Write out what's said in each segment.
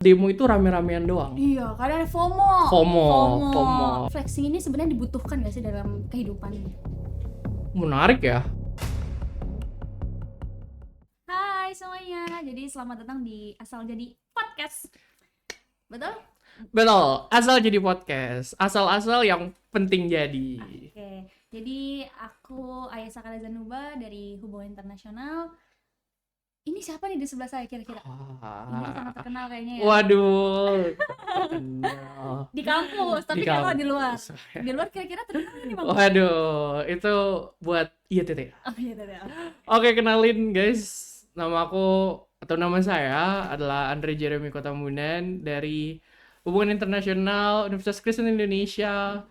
demo itu rame-ramean doang. Iya, kadang ada FOMO. FOMO. Flexing ini sebenarnya dibutuhkan gak sih dalam kehidupan ini? Menarik ya. Hai semuanya, jadi selamat datang di Asal Jadi Podcast. Betul? Betul, asal jadi podcast. Asal-asal yang penting jadi. Oke, jadi aku Ayesa Kalazanuba dari Hubungan Internasional. Ini siapa nih di sebelah saya kira-kira? Ini sangat terkenal kayaknya ya. Waduh. Terkenal. Di kampus, tapi Di kalau kampus. di luar. Di luar kira-kira terkenal nggak nih Bang? Waduh, itu buat IETT. Oh iya, iya. Oke, kenalin guys. Nama saya adalah Andre Jeremy Kotambunan dari Hubungan Internasional Universitas Kristen Indonesia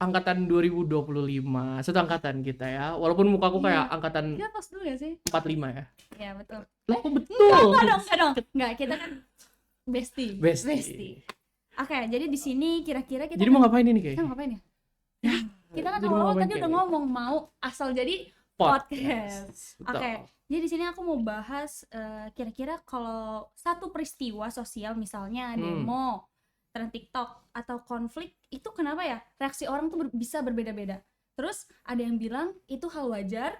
angkatan 2025. Satu angkatan kita ya. Walaupun mukaku kayak angkatan Kita tos dulu ya sih? 45 ya. Iya betul. Lah kok betul? Enggak dong. Enggak, kita kan bestie. Bestie. Oke, jadi di sini kira-kira kita Jadi mau ngapain ini kita kayak? mau ngapain ya? Kita kan jadi mau awal ngapain, tadi udah Kay? ngomong mau asal jadi podcast. Betul. Oke, jadi di sini aku mau bahas kira-kira kalau satu peristiwa sosial misalnya demo, tren TikTok atau konflik itu kenapa ya reaksi orang tuh bisa berbeda-beda. Terus ada yang bilang itu hal wajar,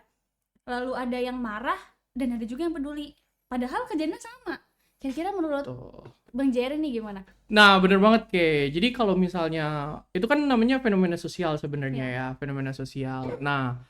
lalu ada yang marah dan ada juga yang peduli. Padahal kejadiannya sama. Kira-kira menurut Tuh. Bang Jerry nih gimana? Nah, bener banget Ke. Jadi kalau misalnya itu kan namanya fenomena sosial sebenarnya ya, fenomena sosial. Nah,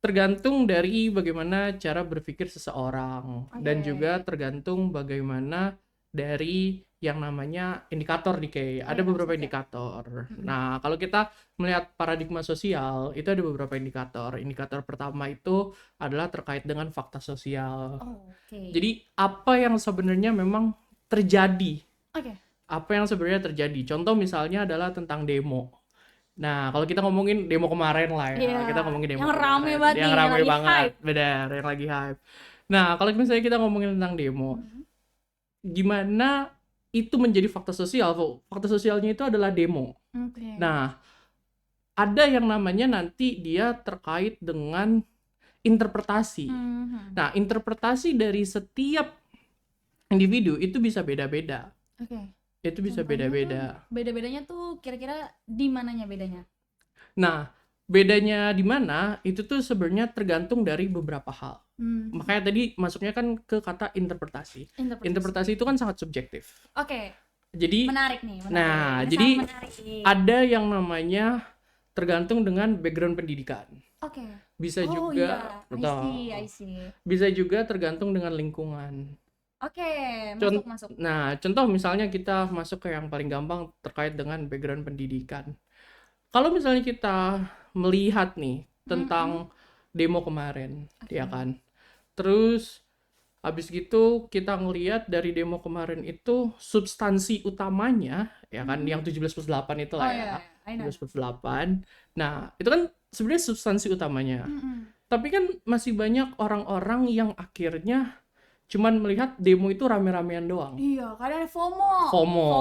tergantung dari bagaimana cara berpikir seseorang dan juga tergantung bagaimana dari yang namanya indikator nih Ke. Ada beberapa indikator. Nah, kalau kita melihat paradigma sosial, itu ada beberapa indikator. Indikator pertama itu adalah terkait dengan fakta sosial. Oke. Jadi apa yang sebenarnya memang terjadi? Oke. Apa yang sebenarnya terjadi? Contoh misalnya adalah tentang demo. Nah, kalau kita ngomongin demo kemarin lah ya, Iya, kita ngomongin demo yang rame kemarin. banget Yang nih, yang rame lagi banget, hype. benar, yang lagi hype. Nah, kalau misalnya kita ngomongin tentang demo, gimana itu menjadi fakta sosial? Fakta sosialnya itu adalah demo. Oke. Nah, ada yang namanya nanti dia terkait dengan interpretasi. Nah, interpretasi dari setiap individu itu bisa beda-beda. Oke. Itu bisa beda-beda. Beda-bedanya tuh kira-kira di mananya bedanya? Nah, bedanya di mana itu tuh sebenarnya tergantung dari beberapa hal. Makanya tadi masuknya kan ke kata interpretasi. Interpretasi itu kan sangat subjektif. Oke. Jadi Menarik nih. Nah, Ini jadi sangat menarik nih. ada yang namanya tergantung dengan background pendidikan. Oke. Bisa Oh juga iya, I see. Bisa juga tergantung dengan lingkungan. Oke, masuk. Nah, contoh misalnya kita masuk ke yang paling gampang terkait dengan background pendidikan. Kalau misalnya kita melihat nih tentang demo kemarin, ya kan. Terus habis gitu kita ngelihat dari demo kemarin itu substansi utamanya, ya kan, yang 17+8 itulah ya. 17+8. Nah, itu kan sebenarnya substansi utamanya. Tapi kan masih banyak orang-orang yang akhirnya cuman melihat demo itu rame-ramean doang. Iya, kadang ada FOMO. FOMO,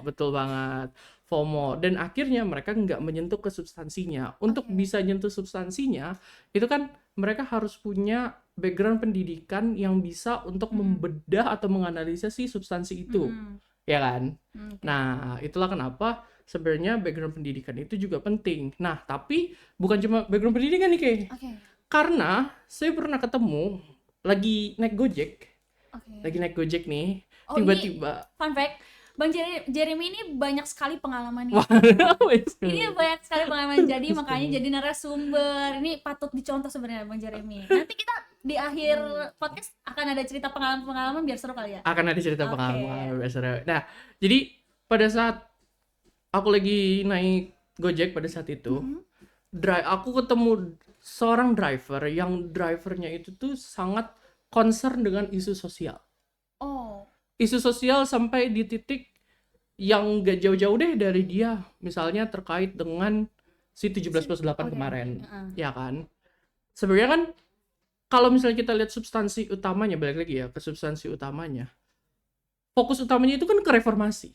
betul banget. FOMO. Dan akhirnya mereka nggak menyentuh ke substansinya. Untuk bisa nyentuh substansinya, itu kan mereka harus punya background pendidikan yang bisa untuk membedah atau menganalisa si substansi itu. Ya kan? Nah, itulah kenapa sebenarnya background pendidikan itu juga penting. Nah, tapi bukan cuma background pendidikan nih, Kay. Karena saya pernah ketemu lagi naik Gojek nih, tiba-tiba fun fact, Bang Jeremy ini banyak sekali pengalaman nih. Ini banyak sekali pengalaman, jadi makanya jadi narasumber. Ini patut dicontoh sebenarnya Bang Jeremy. Nanti kita di akhir podcast akan ada cerita pengalaman biar seru kali ya. Akan ada cerita pengalaman biar seru. Nah, jadi pada saat aku lagi naik Gojek pada saat itu, aku ketemu seorang driver yang drivernya itu tuh sangat concern dengan isu sosial. Isu sosial sampai di titik yang gak jauh-jauh deh dari dia, misalnya terkait dengan si 17+8 kemarin, ya kan? Sebenarnya kan kalau misalnya kita lihat substansi utamanya, balik lagi ya ke substansi utamanya, fokus utamanya itu kan ke reformasi.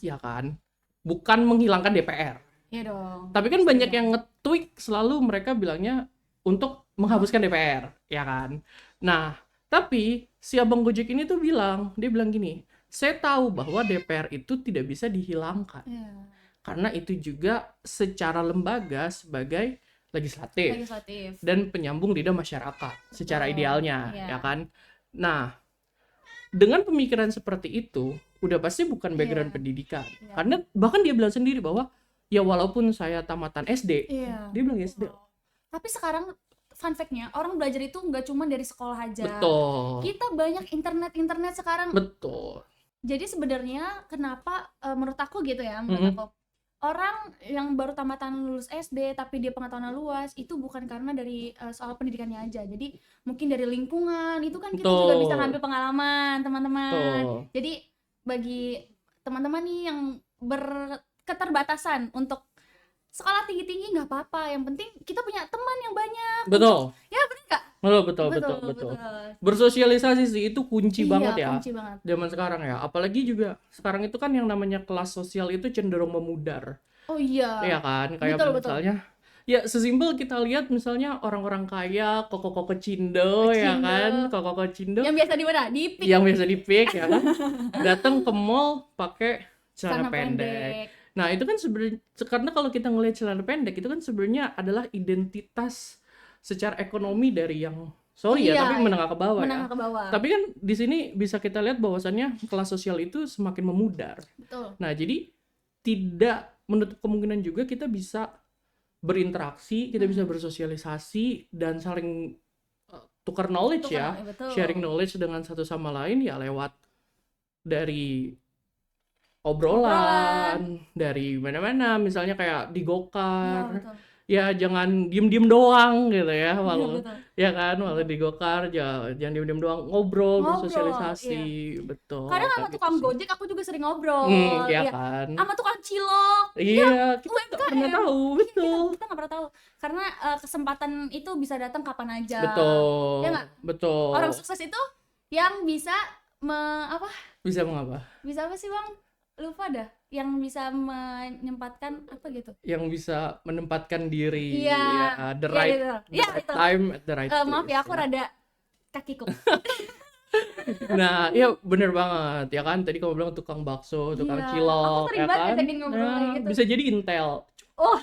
Ya kan? Bukan menghilangkan DPR. Iya dong. Tapi kan banyak yang nge-tweet selalu mereka bilangnya untuk menghapuskan DPR, ya kan? Nah, tapi si abang Gojek ini tuh dia bilang gini, saya tahu bahwa DPR itu tidak bisa dihilangkan. Iya. Karena itu juga secara lembaga sebagai legislatif dan penyambung lidah masyarakat secara idealnya, Iya. ya kan? Nah, dengan pemikiran seperti itu, udah pasti bukan background Iya. pendidikan. Iya. Karena bahkan dia bilang sendiri bahwa ya walaupun saya tamatan SD, Iya. dia bilang SD. Tapi sekarang fun fact-nya, orang belajar itu nggak cuma dari sekolah aja. Betul. Kita banyak internet sekarang. Betul. Jadi sebenarnya kenapa menurut aku gitu ya, menurut Mm-mm. aku orang yang baru tamatan lulus SD tapi dia pengetahuannya luas itu bukan karena dari soal pendidikannya aja. Jadi mungkin dari lingkungan itu kan kita juga Betul. bisa ngambil pengalaman teman-teman. Betul. Jadi bagi teman-teman nih yang berketerbatasan untuk sekolah tinggi-tinggi nggak apa-apa. Yang penting kita punya teman yang banyak. Betul. Ya benar nggak? Betul. Bersosialisasi sih itu kunci Iya, banget ya. kunci banget. Zaman sekarang ya. Apalagi juga sekarang itu kan yang namanya kelas sosial itu cenderung memudar. Oh iya. Iya kan? Kayak Betul. misalnya ya sesimpel kita lihat misalnya orang-orang kaya, koko-koko Cindo ya kan? Koko-koko Cindo Yang biasa di mana? Di PIK. yang biasa di pick ya kan? Datang ke mall pakai celana Celana pendek. Nah, itu kan sebenarnya karena kalau kita ngelihat celana pendek itu kan sebenarnya adalah identitas secara ekonomi dari yang sorry ya, Iya, tapi menengah ke bawah ya. Menengah ke bawah. Tapi kan di sini bisa kita lihat bahwasannya kelas sosial itu semakin memudar. Betul. Nah, jadi tidak menutup kemungkinan juga kita bisa berinteraksi, kita bisa bersosialisasi dan saling tukar knowledge ya, Betul. sharing knowledge dengan satu sama lain ya lewat dari obrolan dari mana-mana, misalnya kayak di Iya, Gokar. betul. Ya jangan diem-diem doang gitu ya, Iya, walau betul. ya kan, walau di Gokar jangan diem-diem doang, ngobrol, bersosialisasi, betul. Kadang sama kayak tukang gitu sih. Gojek aku juga sering ngobrol. Ya Iya. kan. Sama tukang cilok. Iya, kita nggak UMKM. pernah tahu, Iya, betul. kita nggak pernah tahu. Karena kesempatan itu bisa datang kapan aja. Betul. Ya nggak? Betul. Orang sukses itu yang bisa Bisa mengapa? bisa apa sih Bang? Lupa dah. Yang bisa menyempatkan apa gitu. Yang bisa menempatkan diri Iya. ya, the right, gitu. the Iya, right itu. time at the right Maaf place, ya, aku rada kakiku. Nah, iya bener banget ya kan. Tadi kamu bilang tukang bakso, tukang Iya, cilok, aku sering ya banget kan. ngajakin ngobrol Nah, kayak gitu. bisa jadi Intel. Oh,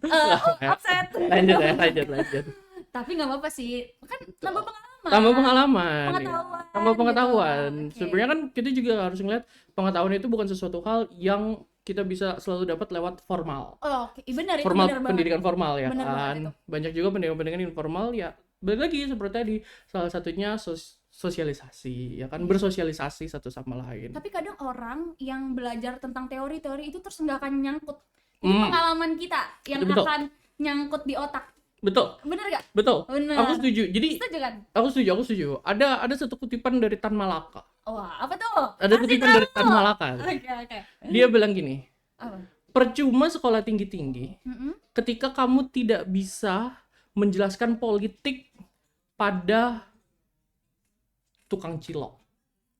Ya. upset. Lanjut ya, lanjut. Tapi nggak apa-apa sih, kan nambah pengalaman. Tambah pengalaman. Pengetahuan, Ya. Tambah pengetahuan. gitu. Oke. Sebenarnya kan kita juga harus ngeliat pengetahuan itu bukan sesuatu hal yang kita bisa selalu dapat lewat formal. Oh, oke. Benar itu Formal, benar banget. pendidikan formal ya Benar banget kan. itu. Banyak juga pendidikan informal ya. Balik lagi seperti tadi, salah satunya sosialisasi ya kan, bersosialisasi satu sama lain. Tapi kadang orang yang belajar tentang teori-teori itu terus nggak akan nyangkut. Itu Hmm. pengalaman kita yang Betul. akan nyangkut di otak. Betul, Bener gak? betul. Bener. Aku setuju. Jadi Setuju kan? aku setuju. Ada satu kutipan dari Tan Malaka. Wah, apa tuh? Ada Kasih kutipan tahu. dari Tan Malaka. Oke. Dia bilang gini, Apa? percuma sekolah tinggi-tinggi Mm-mm. ketika kamu tidak bisa menjelaskan politik pada tukang cilok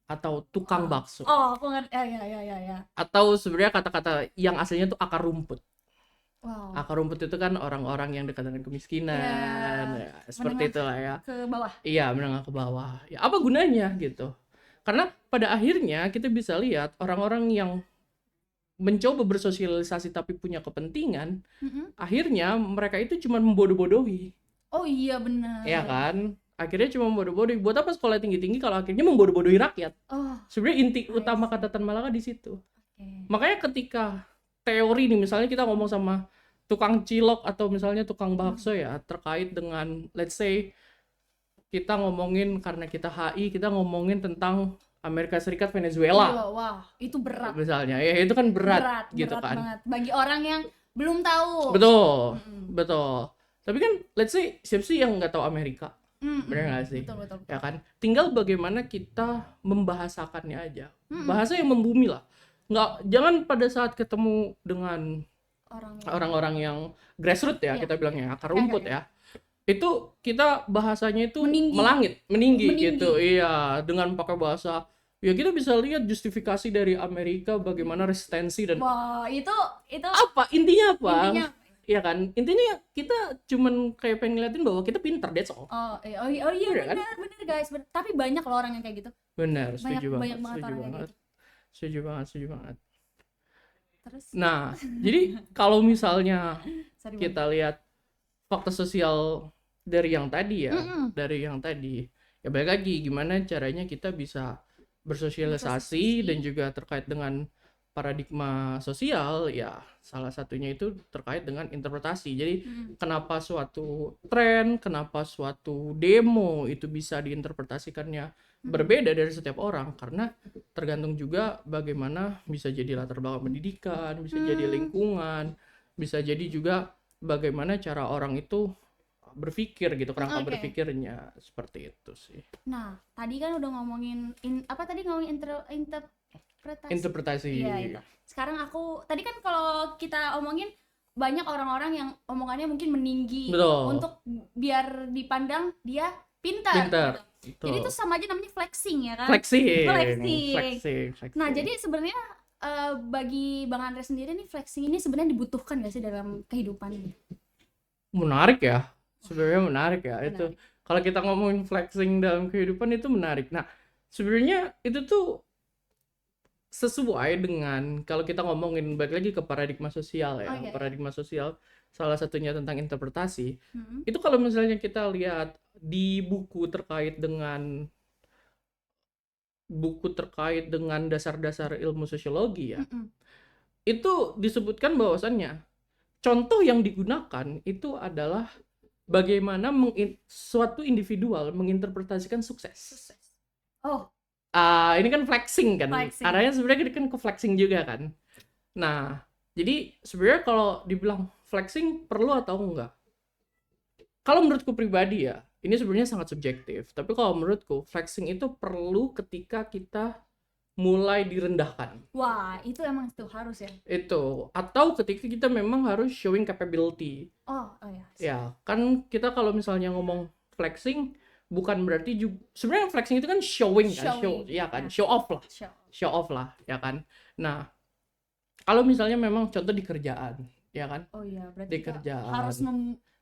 atau tukang bakso. Oh, aku ngerti. Ya. Atau sebenarnya kata-kata yang aslinya tuh akar rumput. Wow. Akar rumput itu kan orang-orang yang dekat dengan kemiskinan, ya, seperti menengah itulah ya. Ke bawah. Iya, menengah ke bawah. Ya, apa gunanya gitu? Karena pada akhirnya kita bisa lihat orang-orang yang mencoba bersosialisasi tapi punya kepentingan, Mm-mm. akhirnya mereka itu cuma membodoh-bodohi, Oh iya benar. ya kan? Akhirnya cuma membodoh-bodohi. Buat apa sekolah tinggi-tinggi kalau akhirnya membodoh-bodohi rakyat? Oh, Sebenarnya inti I utama see. kata Tan Malaka di situ. oke. Makanya ketika teori nih, misalnya kita ngomong sama tukang cilok atau misalnya tukang bakso ya, terkait dengan let's say kita ngomongin karena kita HI, kita ngomongin tentang Amerika Serikat Venezuela Iya, wah, itu berat. misalnya. Ya itu kan berat gitu berat kan. banget. Bagi orang yang belum tahu. Betul. Mm-mm. Betul. Tapi kan let's say siapa sih yang nggak tahu Amerika? Mm-mm. Bener nggak sih? Betul. Ya kan? Tinggal bagaimana kita membahasakannya aja. Mm-mm. Bahasa yang membumi lah. Jangan pada saat ketemu dengan orang-orang yang grassroots ya, Iya. kita bilangnya akar rumput ya. Itu kita bahasanya itu Meninggi. meninggi Meninggi. gitu. Iya, dengan pakai bahasa ya kita bisa lihat justifikasi dari Amerika bagaimana resistensi dan Wah, itu apa intinya apa? intinya ya kan? Intinya kita cuman kayak pengen ngeliatin bahwa kita pinter, that's all. Oh iya Bener kan? bener guys. Tapi banyak loh orang yang kayak gitu. Benar, Banyak setuju banget banget, orang yang kayak gitu. setuju banget. Terus Nah, jadi kalau misalnya sorry kita lihat faktor sosial dari yang tadi ya, ya balik lagi gimana caranya kita bisa bersosialisasi dan juga terkait dengan paradigma sosial, ya salah satunya itu terkait dengan interpretasi. Jadi kenapa suatu tren, kenapa suatu demo itu bisa diinterpretasikannya berbeda dari setiap orang, karena tergantung juga bagaimana, bisa jadi latar belakang pendidikan, bisa jadi lingkungan, bisa jadi juga bagaimana cara orang itu berpikir gitu, kerangka berpikirnya, seperti itu sih. Nah, tadi kan udah ngomongin ngomongin Interpretasi. Iya, itu. Sekarang tadi kan kalau kita omongin banyak orang-orang yang omongannya mungkin meninggi. Betul. Untuk biar dipandang dia pintar. Gitu. Jadi itu sama aja namanya flexing ya kan? Flexing. Nah, jadi sebenarnya bagi Bang Andre sendiri nih, flexing ini sebenarnya dibutuhkan gak sih dalam kehidupan? Menarik ya. Sebenarnya menarik ya. Itu kalau kita ngomongin flexing dalam kehidupan itu menarik. Nah, sebenarnya itu tuh sesuai dengan kalau kita ngomongin balik lagi ke paradigma sosial ya. Paradigma sosial salah satunya tentang interpretasi. Itu kalau misalnya kita lihat di buku terkait dengan dasar-dasar ilmu sosiologi ya. Itu disebutkan bahwasannya contoh yang digunakan itu adalah bagaimana suatu individual menginterpretasikan sukses. Ini kan flexing kan, arahnya sebenarnya kan ke flexing juga kan. Nah, jadi sebenarnya kalau dibilang flexing perlu atau enggak, kalau menurutku pribadi ya, ini sebenarnya sangat subjektif. Tapi kalau menurutku flexing itu perlu ketika kita mulai direndahkan. Wah, itu emang itu harus ya. Itu, atau ketika kita memang harus showing capability. Ya, kan kita kalau misalnya ngomong flexing bukan berarti juga sebenarnya flexing itu kan showing kan, show off lah ya kan. Nah, kalau misalnya memang contoh di kerjaan ya kan, berarti di kerjaan harus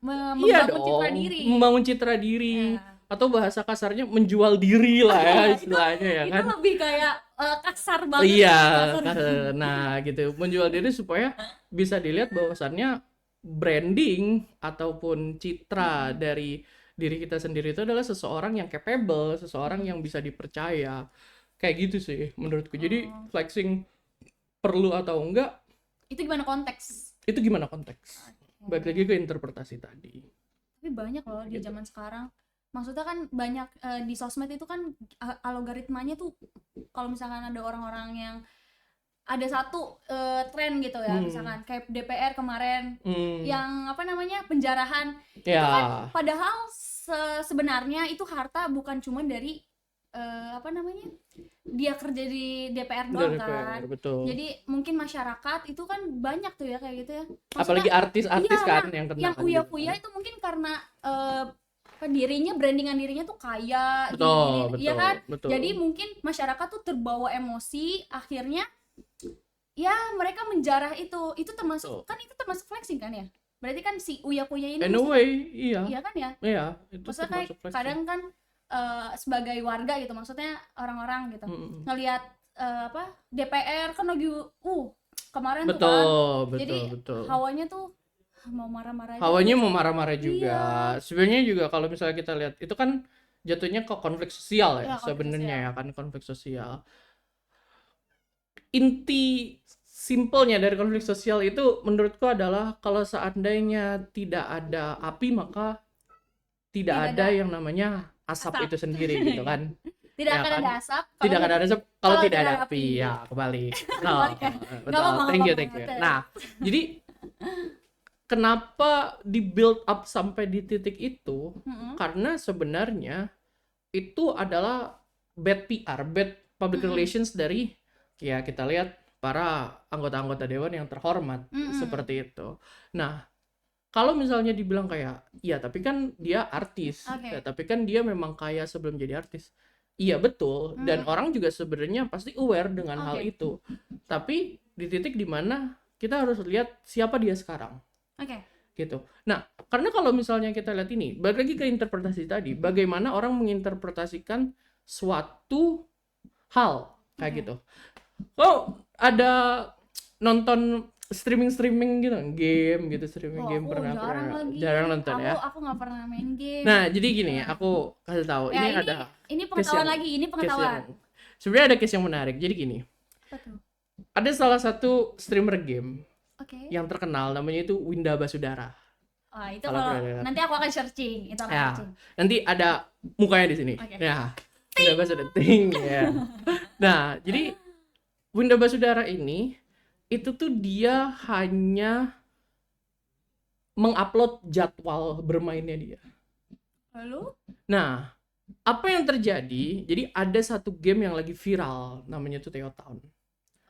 membangun citra diri atau bahasa kasarnya menjual diri lah ya istilahnya ya kan. Itu lebih kayak kasar banget. Iya, nah gitu, menjual diri supaya bisa dilihat bahwasannya branding ataupun citra dari diri kita sendiri itu adalah seseorang yang capable, seseorang yang bisa dipercaya. Kayak gitu sih menurutku. Jadi flexing perlu atau enggak, itu gimana konteks? Balik lagi ke interpretasi tadi. Tapi banyak loh di zaman sekarang. Maksudnya kan banyak di sosmed itu kan algoritmanya tuh, kalau misalkan ada orang-orang yang ada satu tren gitu ya, misalkan kayak DPR kemarin yang penjarahan, itu kan padahal sebenarnya itu harta bukan cuma dari dia kerja di DPR doang kan. Betul. Jadi mungkin masyarakat itu kan banyak tuh ya kayak gitu ya. Maksudnya, apalagi artis-artis kan yang kena yang uya-uya itu mungkin karena brandingan dirinya tuh kaya, betul, kan. Betul. Jadi mungkin masyarakat tuh terbawa emosi, akhirnya ya mereka menjarah itu termasuk kan, itu termasuk flexing kan ya. Berarti kan si uya-uya ini iya kan ya. Iya, itu maksudnya kayak kadang kan sebagai warga gitu, maksudnya orang-orang gitu ngelihat DPR kan lagi kemarin betul, tuh kan. Betul, jadi betul. hawanya tuh mau marah-marah juga. Sebenarnya juga kalau misalnya kita lihat itu kan jatuhnya ke konflik sosial ya sebenarnya ya kan, konflik sosial. Inti simpelnya dari konflik sosial itu menurutku adalah kalau seandainya tidak ada api maka tidak ada yang namanya asap itu sendiri gitu kan. Tidak akan ada asap kalau tidak ada api. Ya, kembali. Betul. Thank you. Nah, jadi kenapa di build up sampai di titik itu? Karena sebenarnya itu adalah bad PR, bad public relations dari kita lihat para anggota-anggota dewan yang terhormat seperti itu. Nah, kalau misalnya dibilang kayak, iya tapi kan dia artis, tapi kan dia memang kaya sebelum jadi artis. Iya betul, dan orang juga sebenarnya pasti aware dengan hal itu. Tapi di titik dimana kita harus lihat siapa dia sekarang. gitu. Nah, karena kalau misalnya kita lihat ini, balik lagi ke interpretasi tadi, bagaimana orang menginterpretasikan suatu hal kayak Oke. gitu. Oh, ada nonton streaming gitu, game gitu, streaming Oh, game aku pernah jarang pernah lagi. jarang nonton ya. Aku nggak pernah main game. Nah, jadi gini, Gimana? aku kasih tahu. Ya, Ini ini ada ini case pengetahuan yang lagi, ini case yang pengetahuan. sebenarnya ada case yang menarik. Jadi gini, Apa tuh? ada salah satu streamer game Oke. yang terkenal namanya itu Winda Basudara. Ah, itu Kalau kalau pernah dengar. nanti aku akan searching. Itu aku Ya, searching. nanti ada mukanya di sini. Oke. Ya, Winda Basudara. Ting, ya. Nah, jadi Winda Basudara ini itu tuh dia hanya mengupload jadwal bermainnya dia. Lalu? Nah, apa yang terjadi? Jadi ada satu game yang lagi viral, namanya tuh Teo Town.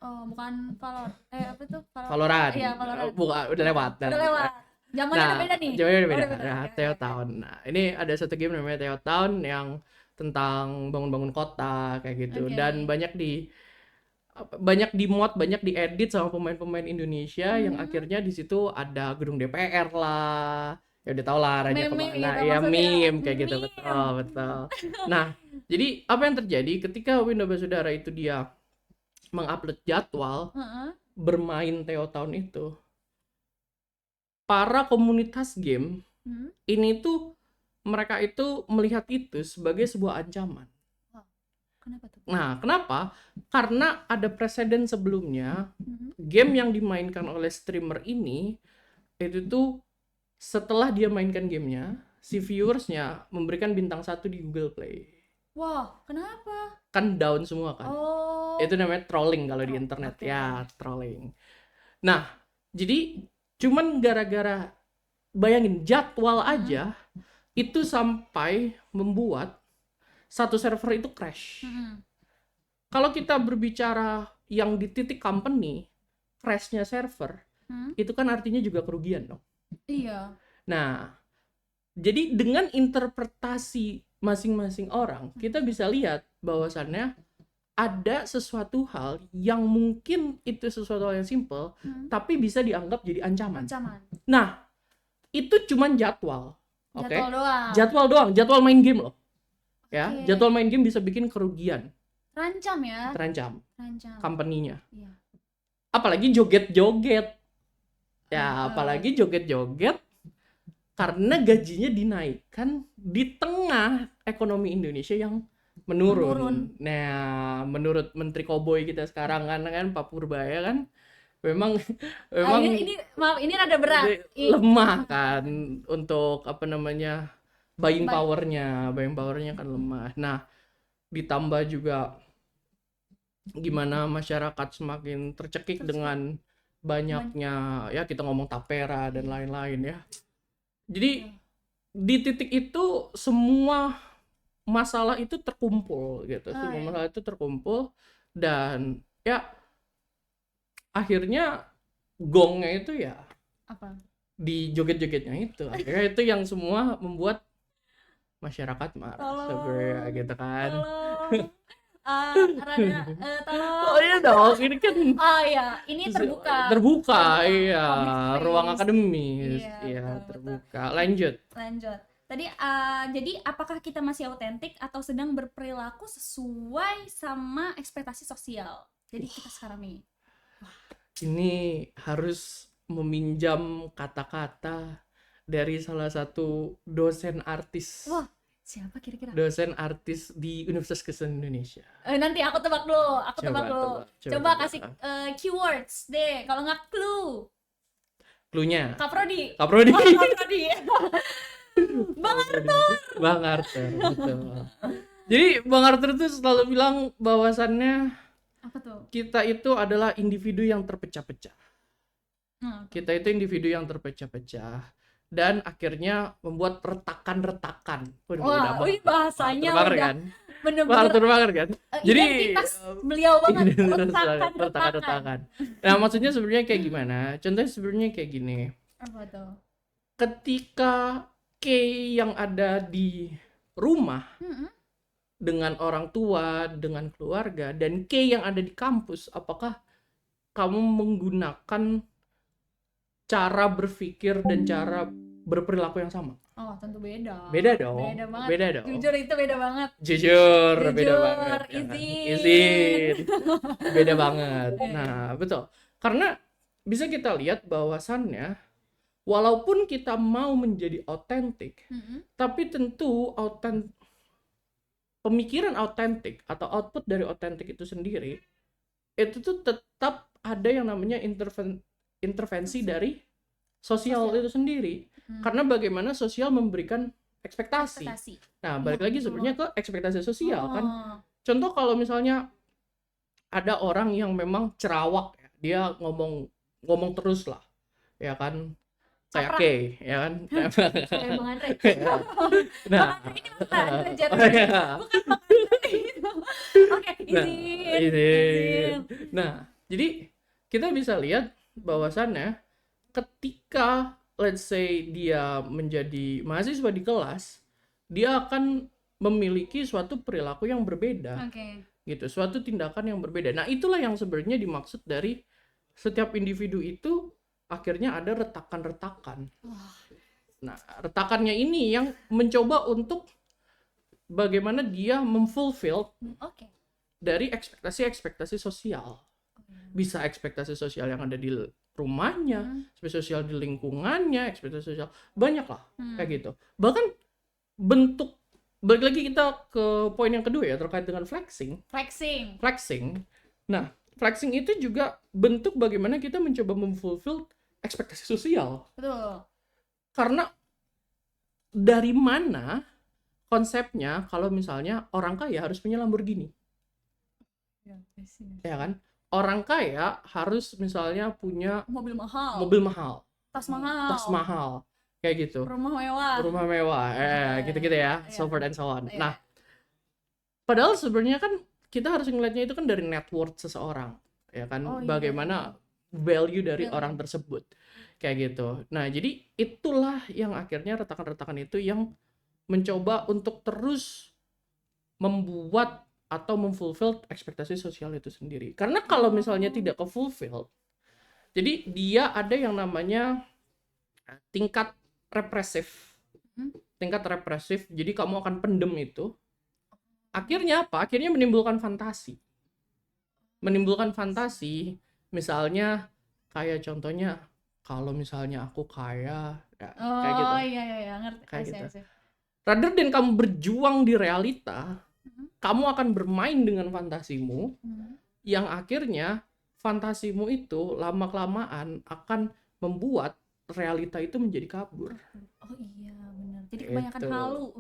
Oh, bukan apa tuh? Valorant. Iya, Valorant. Bukan, udah lewat. Udah lewat. Zamannya Nah, udah beda nih. zamannya udah Oh, beda. udah beda. Nah, Oke, Teo oke, oke. Town. Nah, ini ada satu game namanya Teo Town yang tentang bangun-bangun kota kayak gitu. Oke. Dan banyak di mod, banyak diedit sama pemain-pemain Indonesia yang akhirnya di situ ada gedung DPR lah. Ya udah tau lah arahnya Meme kemana. gitu Ya maksudnya. meme kayak gitu, Meme. betul, betul. Nah, jadi apa yang terjadi ketika Windows Basudara itu dia mengupload jadwal Heeh. bermain Teo Town itu, para komunitas game Hmm. ini tuh mereka itu melihat itu sebagai sebuah ancaman. Kenapa tuh? Nah, kenapa? Karena ada preseden sebelumnya Mhm. game yang dimainkan oleh streamer ini itu tuh setelah dia mainkan gamenya, si viewersnya memberikan bintang 1 di Google Play. Wah, kenapa? Kan down semua kan? Oh. Itu namanya trolling kalau di internet. Oke. Ya, trolling. Nah, jadi cuman gara-gara bayangin jadwal aja itu sampai membuat satu server itu crash. Mm-mm. Kalau kita berbicara yang di titik company, crashnya server, itu kan artinya juga kerugian dong. Iya. Nah, jadi dengan interpretasi masing-masing orang, kita bisa lihat bahwasannya ada sesuatu hal yang mungkin itu sesuatu hal yang simple, tapi bisa dianggap jadi ancaman. Ancaman. Nah, itu cuman jadwal. Oke? Jadwal doang. Jadwal doang, jadwal main game loh. Ya, Oke. jadwal main game bisa bikin kerugian, Terancam ya. terancam Terancam. company-nya. Iya. Apalagi joget-joget. Ya, Betul. apalagi joget-joget karena gajinya dinaikkan di tengah ekonomi Indonesia yang menurun. Nah, menurut Menteri Koboy kita sekarang kan Pak Purbaya kan memang ini maaf, ini rada berat. lemah kan untuk apa namanya buying powernya kan lemah. Nah, ditambah juga gimana masyarakat semakin tercekik dengan banyaknya ya kita ngomong tapera dan lain-lain ya. Jadi di titik itu semua masalah itu terkumpul gitu. Semua masalah itu terkumpul dan ya akhirnya gongnya itu ya Apa? di joget-jogetnya itu. Akhirnya itu yang semua membuat masyarakat marah sebenarnya gitu kan. Tolong. Tolong. Oh iya dong, ini kan Iya, ini terbuka. iya, Public ruang space. akademis, Iya, iya betul. terbuka. Lanjut. Tadi jadi apakah kita masih autentik atau sedang berperilaku sesuai sama ekspektasi sosial? Jadi kita sekarang nih. Ini harus meminjam kata-kata dari salah satu dosen artis. Wah, siapa kira-kira? Dosen artis di Universitas Kristen Indonesia. Nanti aku tebak dulu. Coba Coba kasih keywords deh. Kalau nggak clue. Cluenya. Kak Prodi. Kak Prodi. Oh, Kak Prodi. Bang Arthur. Bang Arthur, betul. Jadi Bang Arthur itu selalu bilang bahwasannya Apa tuh? kita itu adalah individu yang terpecah-pecah. Kita itu individu yang terpecah-pecah dan akhirnya membuat retakan-retakan. Wah, bahasanya Bang Arthur udah kan? bener-bener Bang Arthur banget kan? Jadi identitas beliau banget, retakan. retakan. Nah, maksudnya sebenarnya kayak gimana? Contohnya sebenarnya kayak gini. Apa tuh? Ketika K yang ada di rumah dengan orang tua, dengan keluarga, dan K yang ada di kampus, apakah kamu menggunakan cara berpikir dan cara berperilaku yang sama. Oh, tentu beda. Beda dong. Beda banget. Beda dong. Jujur itu beda banget. Jujur, beda Jujur, banget. izin. Beda banget. Nah, betul. Karena bisa kita lihat bahwasannya walaupun kita mau menjadi otentik, tapi tentu pemikiran otentik atau output dari otentik itu sendiri itu tuh tetap ada yang namanya intervensi dari sosial itu sendiri. Karena bagaimana sosial memberikan ekspektasi. Nah, balik lagi sebenarnya ke ekspektasi sosial kan. Contoh kalau misalnya ada orang yang memang cerawak, dia ngomong terus lah, ya kan, kayak Caprak. Kay, ya kan. Kayak Bang Andre. Nah, Bang Andre ini bukan derajat. oh, iya. Bukan Bang Andre itu. Oke, Nah, izin. Nah, jadi kita bisa lihat bahwasannya ketika let's say dia menjadi mahasiswa di kelas, dia akan memiliki suatu perilaku yang berbeda. Oke. Gitu, suatu tindakan yang berbeda. Nah, itulah yang sebenarnya dimaksud dari setiap individu itu akhirnya ada retakan-retakan. Nah, retakannya ini yang mencoba untuk bagaimana dia memfulfill dari ekspektasi-ekspektasi sosial. Bisa ekspektasi sosial yang ada di rumahnya, ekspektasi sosial di lingkungannya, ekspektasi sosial, banyak lah kayak gitu. Bahkan bentuk, balik lagi kita ke poin yang kedua ya, terkait dengan flexing. Nah, flexing itu juga bentuk bagaimana kita mencoba memfulfill ekspektasi sosial. Betul. Karena dari mana konsepnya kalau misalnya orang kaya harus punya Lamborghini? Ya kan? Orang kaya harus misalnya punya mobil mahal, tas mahal, kayak gitu, rumah mewah, gitu-gitu ya, so forth and so on. Nah, padahal sebenarnya kan kita harus ngelihatnya itu kan dari net worth seseorang, ya kan, bagaimana value dari orang tersebut, kayak gitu. Nah, jadi itulah yang akhirnya retakan-retakan itu yang mencoba untuk terus membuat atau memfulfill ekspektasi sosial itu sendiri. Karena kalau misalnya tidak ke-fulfill, jadi dia ada yang namanya tingkat represif. Jadi kamu akan pendem itu. Akhirnya apa? Akhirnya menimbulkan fantasi. Misalnya kayak contohnya, kalau misalnya aku kaya, ya, kayak gitu. Iya, ngerti. Kayak gitu. Rather than kamu berjuang di realita, kamu akan bermain dengan fantasimu, yang akhirnya fantasimu itu lama-kelamaan akan membuat realita itu menjadi kabur. Oh iya, benar. Jadi kebanyakan halu.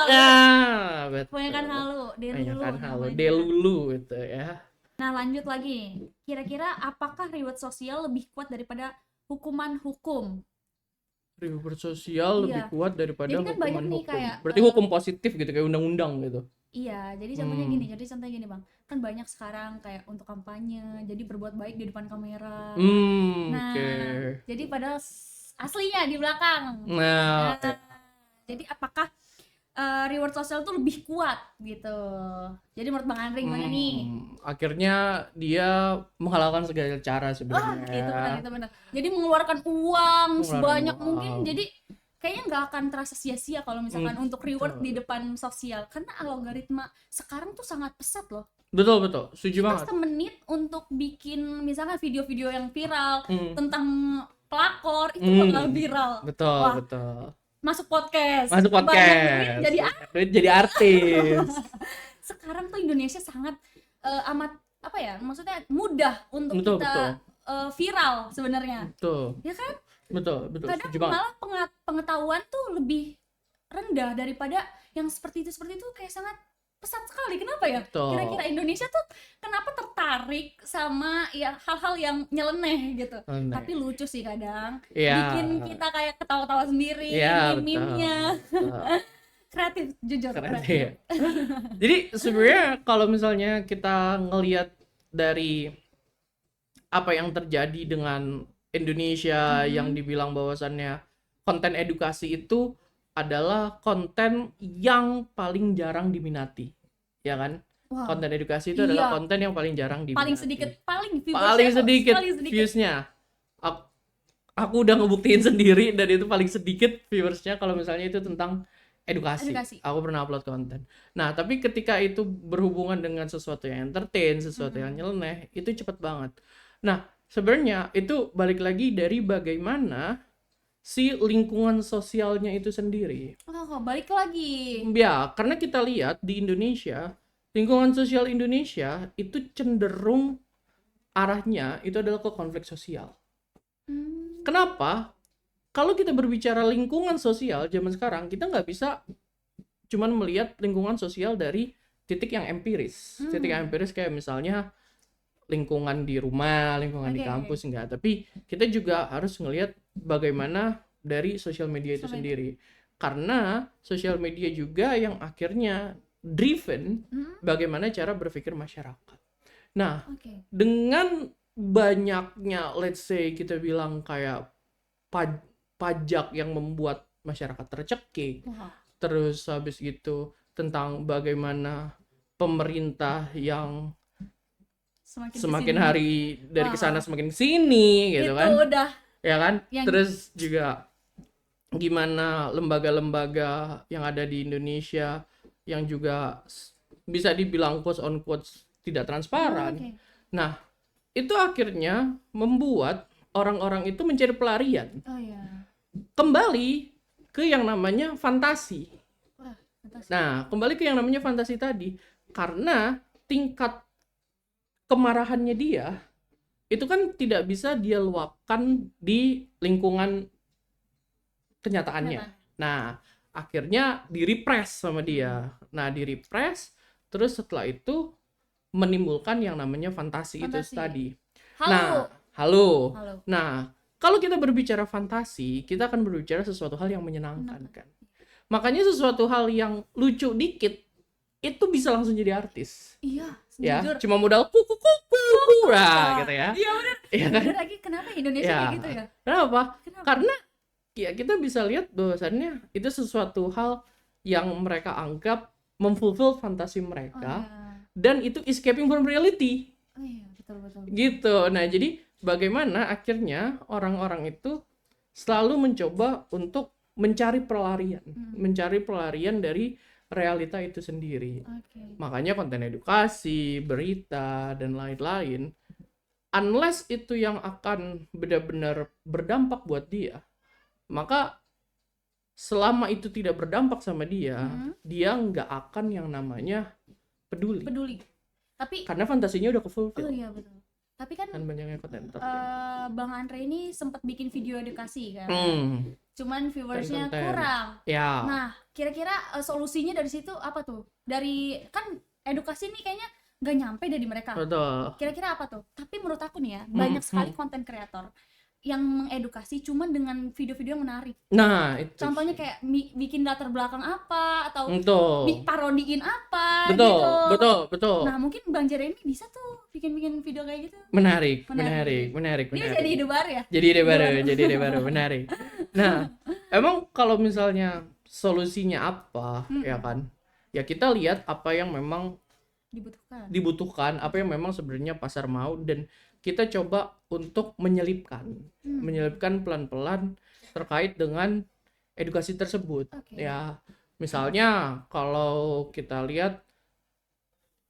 Nah, betul. Kebanyakan halu, delulu itu ya. Nah, lanjut lagi. Kira-kira apakah reward sosial lebih kuat daripada hukuman hukum? Reward sosial lebih kuat daripada jadi kan hukuman banyak nih hukum. Kayak, berarti hukum positif gitu, kayak undang-undang gitu. Iya, jadi contohnya gini Bang. Kan banyak sekarang kayak untuk kampanye, jadi berbuat baik di depan kamera. Jadi padahal aslinya di belakang. Jadi apakah reward sosial tuh lebih kuat gitu? Jadi menurut Bang Andre gimana nih? Akhirnya dia menghalalkan segala cara sebenarnya. Itu benar. Jadi mengeluarkan uang sebanyak mungkin, jadi kayaknya nggak akan terasa sia-sia kalau misalkan untuk reward di depan sosial, karena algoritma sekarang tuh sangat pesat loh. Betul, setuju banget. Kita semenit untuk bikin misalkan video-video yang viral tentang pelakor itu bakal viral. Betul. Masuk podcast. Jadi artis. Sekarang tuh Indonesia sangat amat maksudnya mudah untuk kita viral sebenarnya. Betul. Ya kan? Betul. Kadang malah pengetahuan tuh lebih rendah daripada yang seperti itu kayak sangat pesat sekali. Kenapa ya? Kira-kira Indonesia tuh kenapa tertarik sama ya hal-hal yang nyeleneh gitu. Tapi lucu sih kadang. Bikin kita kayak ketawa-tawa sendiri, meme-nya. Kreatif, jujur. Kreatif. Jadi sebenarnya kalau misalnya kita ngelihat dari apa yang terjadi dengan Indonesia yang dibilang bahwasannya konten edukasi itu adalah konten yang paling jarang diminati, ya kan? Konten edukasi itu adalah konten yang paling jarang diminati. Paling sedikit viewsnya. aku udah ngebuktiin sendiri dan itu paling sedikit viewersnya kalau misalnya itu tentang edukasi. Aku pernah upload konten. Nah, tapi ketika itu berhubungan dengan sesuatu yang entertain, sesuatu yang nyeleneh, itu cepet banget. Nah, sebenarnya itu balik lagi dari bagaimana si lingkungan sosialnya itu sendiri. Oh, balik lagi. Ya, karena kita lihat di Indonesia, lingkungan sosial Indonesia itu cenderung arahnya itu adalah ke konflik sosial. Kenapa? Kalau kita berbicara lingkungan sosial zaman sekarang, kita nggak bisa cuman melihat lingkungan sosial dari titik yang empiris. Titik yang empiris kayak misalnya lingkungan di rumah, lingkungan di kampus, enggak. Tapi kita juga harus ngelihat bagaimana dari sosial media itu sendiri. Karena sosial media juga yang akhirnya driven bagaimana cara berpikir masyarakat. Nah, dengan banyaknya, let's say kita bilang kayak pajak yang membuat masyarakat tercekik, terus habis gitu tentang bagaimana pemerintah yang semakin hari dari kesana semakin kesini gitu kan, udah ya kan, terus juga gimana lembaga-lembaga yang ada di Indonesia yang juga bisa dibilang quotes on quotes tidak transparan. Nah, itu akhirnya membuat orang-orang itu mencari pelarian. Kembali ke yang namanya fantasi. Nah, kembali ke yang namanya fantasi tadi. Karena tingkat kemarahannya dia, itu kan tidak bisa dia luapkan di lingkungan kenyataannya. Nah, akhirnya di-repress sama dia. Nah, di-repress, terus setelah itu menimbulkan yang namanya fantasi. Itu tadi. Halo. Nah, kalau kita berbicara fantasi, kita akan berbicara sesuatu hal yang menyenangkan kan. Makanya sesuatu hal yang lucu dikit itu bisa langsung jadi artis. Iya, ya, cuma modal kuku gitu ya. Iya benar. Iya kan? Benar lagi, kenapa Indonesia kayak gitu ya? Kenapa? Karena ya kita bisa lihat bahwasannya itu sesuatu hal yang mereka anggap memfulfill fantasi mereka dan itu escaping from reality. Betul. Gitu. Nah, jadi bagaimana akhirnya orang-orang itu selalu mencoba untuk mencari pelarian dari realita itu sendiri. Makanya konten edukasi, berita, dan lain-lain, unless itu yang akan benar-benar berdampak buat dia, maka selama itu tidak berdampak sama dia, dia nggak akan yang namanya peduli. Tapi karena fantasinya udah ke-fulfill. Oh iya betul. Tapi kan banyaknya konten Bang Andre ini sempat bikin video edukasi kan. Cuman viewersnya kurang. Ya. Nah, kira-kira solusinya dari situ apa tuh? Dari kan edukasi nih kayaknya nggak nyampe dari mereka. Betul. Kira-kira apa tuh? Tapi menurut aku nih ya, banyak sekali konten kreator yang mengedukasi cuman dengan video-video yang menarik. Nah, itu. Contohnya kayak bikin latar belakang apa atau parodiin apa Betul. Nah, mungkin Bang Jere ini bisa tuh bikin video kayak gitu. Menarik. Ini jadi ide baru ya? Jadi ide baru, menarik. Nah, emang kalau misalnya solusinya apa, ya kan? Ya kita lihat apa yang memang dibutuhkan, apa yang memang sebenarnya pasar mau, dan kita coba untuk menyelipkan pelan-pelan terkait dengan edukasi tersebut. Ya, misalnya kalau kita lihat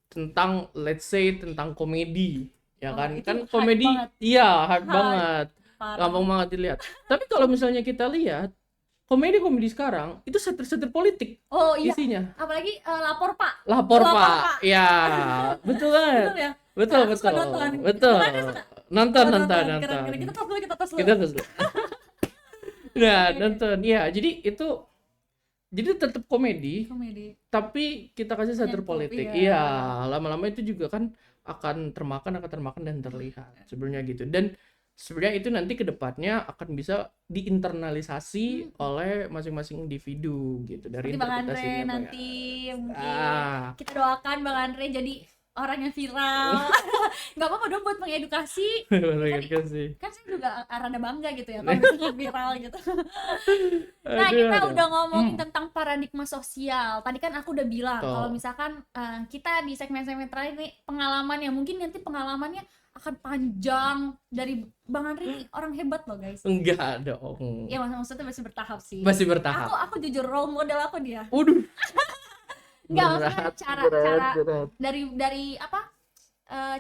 tentang let's say tentang komedi, ya kan komedi hard banget, gampang banget dilihat. Tapi kalau misalnya kita lihat komedi sekarang itu setir politik. Isinya. Apalagi lapor Pak. Ya, betul banget. Betul ya? Betul. Nonton. Kita tos dulu. Nah, nonton. Ya, jadi itu tetap komedi. Tapi kita kasih satir politik. Iya, lama-lama itu juga kan akan termakan dan terlihat sebenarnya gitu. Dan sebenarnya itu nanti kedepannya akan bisa diinternalisasi oleh masing-masing individu gitu dari Bang Andre nanti mungkin kita doakan Bang Andre jadi orang yang viral. Nggak apa-apa dong buat mengedukasi. Kan saya juga rada bangga gitu ya kalau misalnya viral gitu. Nah, kita udah ngomongin tentang paradigma sosial. Tadi kan aku udah bilang kalau misalkan kita di segmen-segmen terakhir nih pengalaman yang mungkin nanti pengalamannya akan panjang. Dari Bang Andri ini orang hebat loh guys. Enggak dong. Ya maksudnya masih bertahap sih. Masih bertahap. Aku jujur role model aku dia. Waduh. Enggak, maksudnya cara berat. dari apa?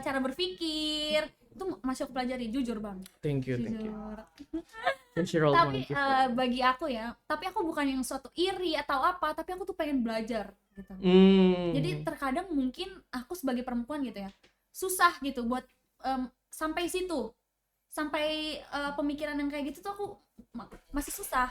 Cara berpikir itu masih aku pelajari, jujur Bang. Thank you. Jujur. Tapi Bagi aku ya, tapi aku bukan yang suatu iri atau apa, tapi aku tuh pengen belajar gitu. Jadi terkadang mungkin aku sebagai perempuan gitu ya, susah gitu buat sampai situ. Sampai pemikiran yang kayak gitu tuh aku masih susah.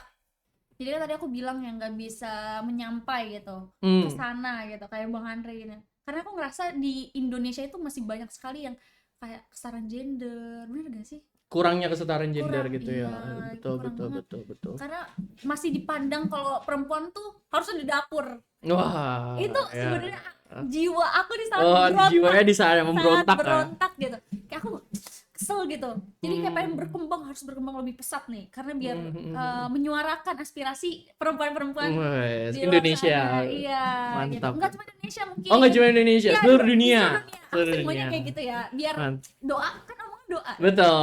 Jadi kan tadi aku bilang ya nggak bisa menyampai gitu ke sana gitu kayak Bang Andre gitu. Karena aku ngerasa di Indonesia itu masih banyak sekali yang kayak kesetaraan gender, bener gak sih? kurangnya kesetaraan gender gitu ya. Iya, Betul. Karena masih dipandang kalau perempuan tuh harusnya di dapur. Wah. Itu ya. sebenarnya jiwa aku di sana Jiwanya di sana sangat memberontak ya. berontak gitu. Kayak aku kesel gitu. Jadi kayak pengen harus berkembang lebih pesat nih karena biar menyuarakan aspirasi perempuan-perempuan Wes, di luar Indonesia. sana. Iya, gitu. Mantap. Enggak cuma Indonesia mungkin. Oh, nggak cuma Indonesia, Iya, seluruh di dunia. Aku sih maunya kayak gitu ya. Biar doa kan omongnya doa. Betul,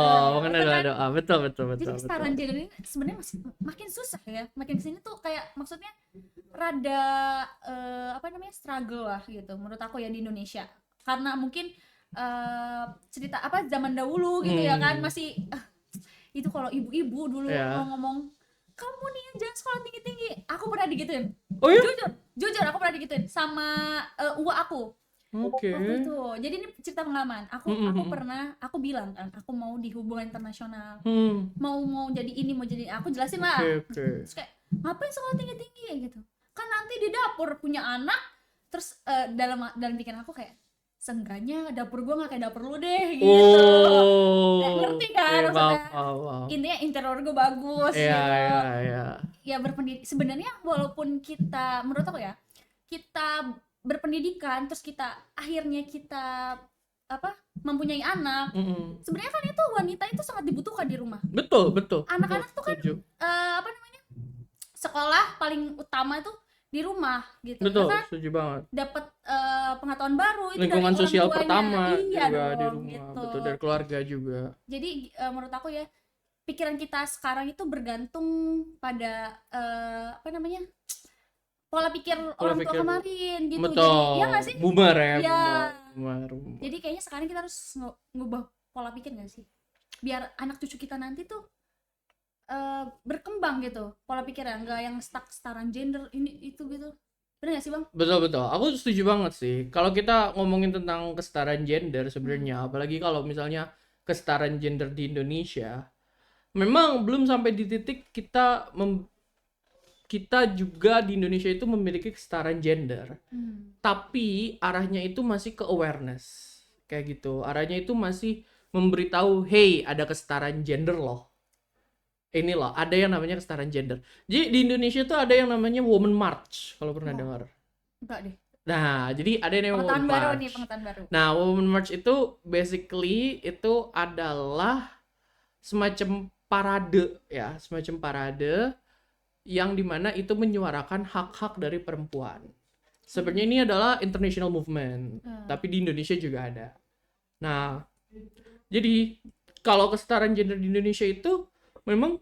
Betul adalah kan? doa. Betul. Jadi kesetaraan gender ini sebenarnya masih makin susah ya. Makin kesini tuh kayak maksudnya rada struggle lah gitu menurut aku ya di Indonesia. Karena mungkin cerita apa zaman dahulu gitu ya kan masih itu kalau ibu-ibu dulu ngomong kamu nih jangan sekolah tinggi-tinggi. Aku pernah digituin. Oh ya? Jujur aku pernah digituin sama uwa aku. Oke. Waktu itu. Jadi ini cerita pengalaman. Aku pernah aku bilang kan aku mau di hubungan internasional. Mau jadi ini, mau jadi aku jelasin lah. Oke. Terus kayak ngapain sekolah tinggi-tinggi gitu. Kan nanti di dapur punya anak. Terus dalam pikiran aku kayak seenggaknya dapur gua nggak kayak dapur lu deh gitu. Ngerti kan maksudnya? Intinya interior gua bagus gitu. Ya berpendidikan sebenarnya walaupun kita menurut aku ya kita berpendidikan terus akhirnya kita mempunyai anak. Sebenarnya kan itu wanita itu sangat dibutuhkan di rumah. Betul. Anak-anak tuh kan sekolah paling utama itu di rumah gitu. Betul, kan setuju banget. Dapat pengetahuan baru itu lingkungan dari sosial orang tuanya. pertama Iya juga dong, di rumah, gitu. betul, dari keluarga juga. Jadi menurut aku ya pikiran kita sekarang itu bergantung pada pola pikir orang tua kemarin gitu. Betul. Jadi ya nggak sih? Boomer ya. Ya. Boomer. Jadi kayaknya sekarang kita harus ngubah pola pikir nggak sih? Biar anak cucu kita nanti tuh berkembang gitu pola pikirnya, nggak yang stuck setaraan gender ini itu gitu. Bener gak sih Bang? Betul. Aku setuju banget sih. Kalau kita ngomongin tentang kesetaraan gender sebenarnya, apalagi kalau misalnya kesetaraan gender di Indonesia, memang belum sampai di titik kita juga di Indonesia itu memiliki kesetaraan gender. Tapi arahnya itu masih ke awareness. Kayak gitu. Arahnya itu masih memberitahu, hey, ada kesetaraan gender loh. Ini loh, ada yang namanya kesetaraan gender. Jadi di Indonesia tuh ada yang namanya Women March, kalau pernah dengar. Enggak deh. Nah, jadi ada yang namanya Pengetahuan Women baru March. nih, pengetahuan baru. Nah, Women March itu basically itu adalah semacam parade ya, semacam parade yang dimana itu menyuarakan hak-hak dari perempuan. Sebenarnya ini adalah international movement, tapi di Indonesia juga ada. Nah, jadi kalau kesetaraan gender di Indonesia itu memang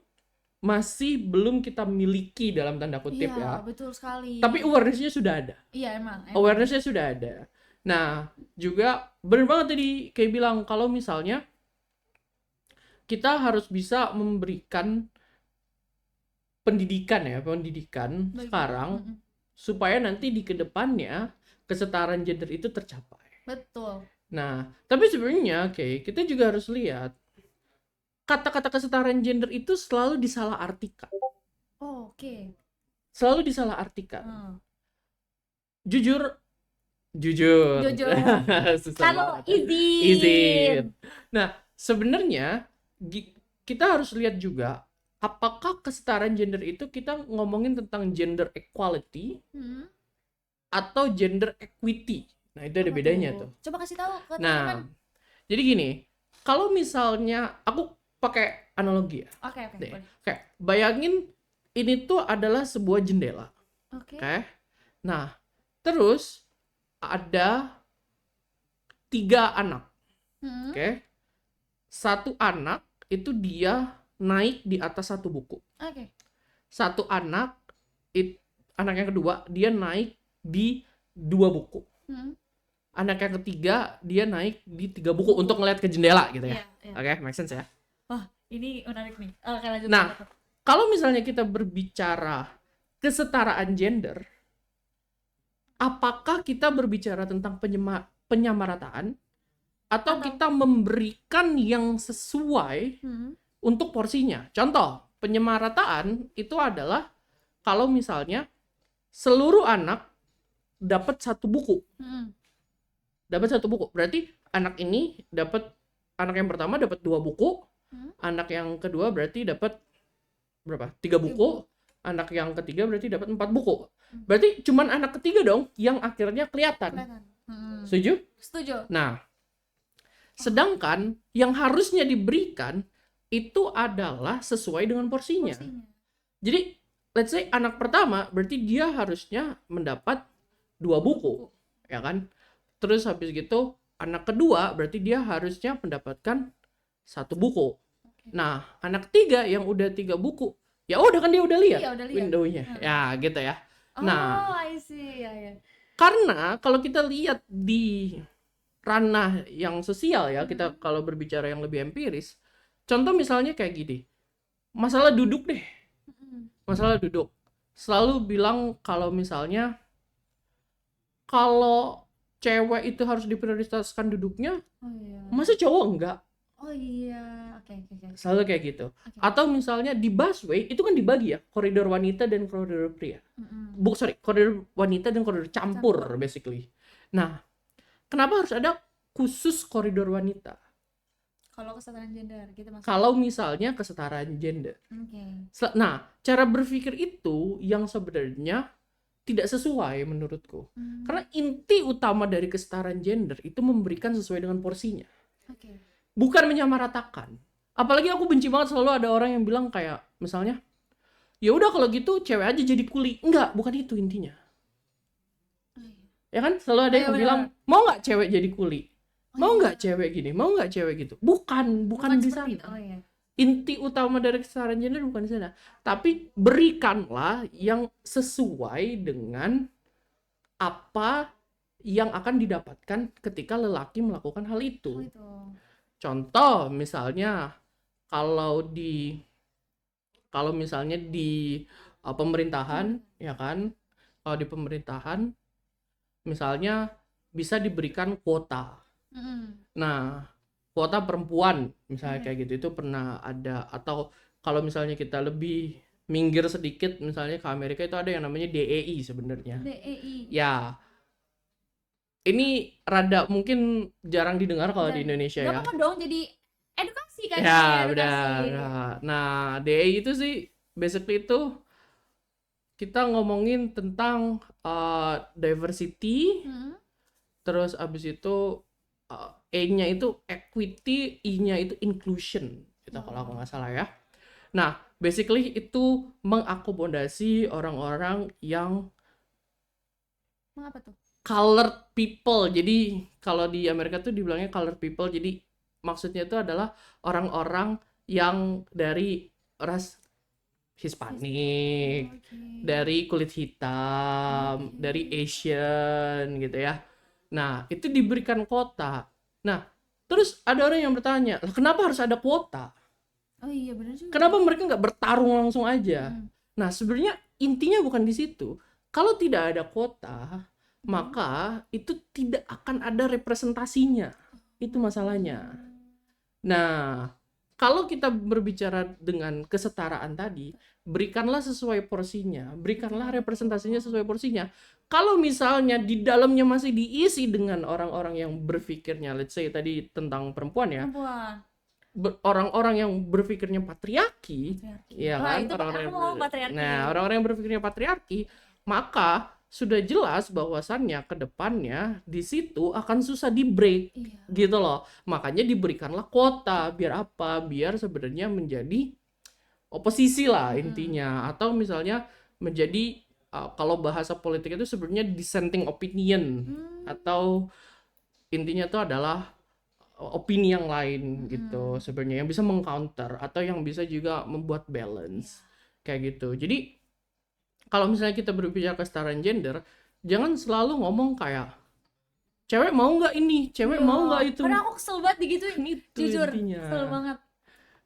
masih belum kita miliki dalam tanda kutip ya. Iya, betul sekali. Tapi awareness-nya sudah ada. Iya, emang. Awareness-nya sudah ada. Nah, juga benar banget tadi kayak bilang kalau misalnya kita harus bisa memberikan pendidikan sekarang supaya nanti di kedepannya kesetaraan gender itu tercapai. Betul. Nah, tapi sebenarnya kita juga harus lihat kata-kata kesetaraan gender itu selalu disalahartikan. Oh, oke. Selalu disalahartikan. Jujur. Kalau izin. Nah, sebenarnya kita harus lihat juga apakah kesetaraan gender itu kita ngomongin tentang gender equality atau gender equity. Nah, itu ada bedanya tuh. Coba kasih tahu ke teman-teman. Nah, jadi gini, kalau misalnya aku pakai analogi ya. Oke. Bayangin ini tuh adalah sebuah jendela. Oke. Nah, terus ada 3 anak. satu anak itu dia naik di atas satu buku. Oke. Satu anak, anak yang kedua dia naik di 2 buku. Anak yang ketiga dia naik di 3 buku untuk ngeliat ke jendela gitu ya. Iya. Oke, make sense ya. Wah, ini menarik nih. Oke, lanjut. Nah, kalau misalnya kita berbicara kesetaraan gender, apakah kita berbicara tentang penyamarataan atau kita memberikan yang sesuai untuk porsinya? Contoh, penyamarataan itu adalah kalau misalnya seluruh anak dapat 1 buku. Dapat 1 buku. Berarti anak yang pertama dapat 2 buku. Anak yang kedua berarti dapat berapa? 3 buku. Anak yang ketiga berarti dapat 4 buku. Berarti cuman anak ketiga dong yang akhirnya kelihatan. Setuju? Setuju. Nah, sedangkan yang harusnya diberikan itu adalah sesuai dengan porsinya. Jadi, let's say anak pertama berarti dia harusnya mendapat 2 buku, ya kan? Terus habis gitu anak kedua berarti dia harusnya mendapatkan 1 buku. Nah, anak ketiga yang udah 3 buku, ya udah kan dia udah lihat windownya. Ya, gitu ya. Nah, I see. Ya. Karena kalau kita lihat di ranah yang sosial ya, kita kalau berbicara yang lebih empiris, contoh misalnya kayak gini, masalah duduk deh. Masalah duduk. Selalu bilang kalau misalnya kalau cewek itu harus diprioritaskan duduknya, masa cowok enggak? Oh iya, oke. Selalu kayak gitu. Atau misalnya di busway itu kan dibagi ya, koridor wanita dan koridor pria. Koridor wanita dan koridor campur basically. Nah, kenapa harus ada khusus koridor wanita? Kalau kesetaraan gender gitu maksudnya. Kalau misalnya kesetaraan gender. Nah, cara berpikir itu yang sebenarnya tidak sesuai menurutku. Karena inti utama dari kesetaraan gender itu memberikan sesuai dengan porsinya. Bukan menyamaratakan. Apalagi aku benci banget selalu ada orang yang bilang kayak misalnya, ya udah kalau gitu cewek aja jadi kuli. Enggak, bukan itu intinya. Ya kan? Selalu ada yang bilang, mau nggak cewek jadi kuli? Mau nggak cewek gini? Mau nggak cewek gitu? Bukan di sana. Inti utama dari kesetaraan gender bukan di sana. Tapi berikanlah yang sesuai dengan apa yang akan didapatkan ketika lelaki melakukan hal itu. Contoh misalnya kalau misalnya di pemerintahan, ya kan? Kalau di pemerintahan misalnya bisa diberikan kuota. Nah, kuota perempuan misalnya kayak gitu itu pernah ada. Atau kalau misalnya kita lebih minggir sedikit misalnya ke Amerika itu ada yang namanya DEI sebenarnya. Ya. Ini rada mungkin jarang didengar kalau di Indonesia ya. Gak apa-apa dong, jadi edukasi kan. Ya, benar. Nah, DEI itu sih basically itu kita ngomongin tentang diversity. Terus abis itu E-nya itu equity, I-nya itu inclusion. Gitu kalau aku nggak salah ya. Nah, basically itu mengakomodasi orang-orang yang apa tuh? Colored people. Jadi kalau di Amerika tuh dibilangnya colored people. Jadi maksudnya itu adalah orang-orang yang dari ras Hispanik, dari kulit hitam, dari Asian gitu ya. Nah, itu diberikan kuota. Nah, terus ada orang yang bertanya, lah kenapa harus ada kuota? Oh iya benar juga. Kenapa mereka nggak bertarung langsung aja? Nah, sebenarnya intinya bukan di situ. Kalau tidak ada kuota, maka itu tidak akan ada representasinya. Itu masalahnya. Nah, kalau kita berbicara dengan kesetaraan tadi, berikanlah sesuai porsinya, berikanlah representasinya sesuai porsinya. Kalau misalnya di dalamnya masih diisi dengan orang-orang yang berpikirnya, let's say tadi tentang perempuan ya, orang-orang yang berpikirnya patriarki. Ya kan, orang-orang yang berpikirnya patriarki, maka sudah jelas bahwasannya ke depannya di situ akan susah di break, gitu loh. Makanya diberikanlah kuota, biar apa? Biar sebenarnya menjadi oposisi lah intinya, atau misalnya menjadi kalau bahasa politik itu sebenarnya dissenting opinion, atau intinya itu adalah opini yang lain gitu sebenarnya, yang bisa mengcounter atau yang bisa juga membuat balance kayak gitu. Jadi kalau misalnya kita berbicara kesetaraan gender, jangan selalu ngomong kayak cewek mau nggak ini, cewek mau nggak itu. Padahal aku kesel banget digituin. Kan itu Jujur, intinya. kesel banget.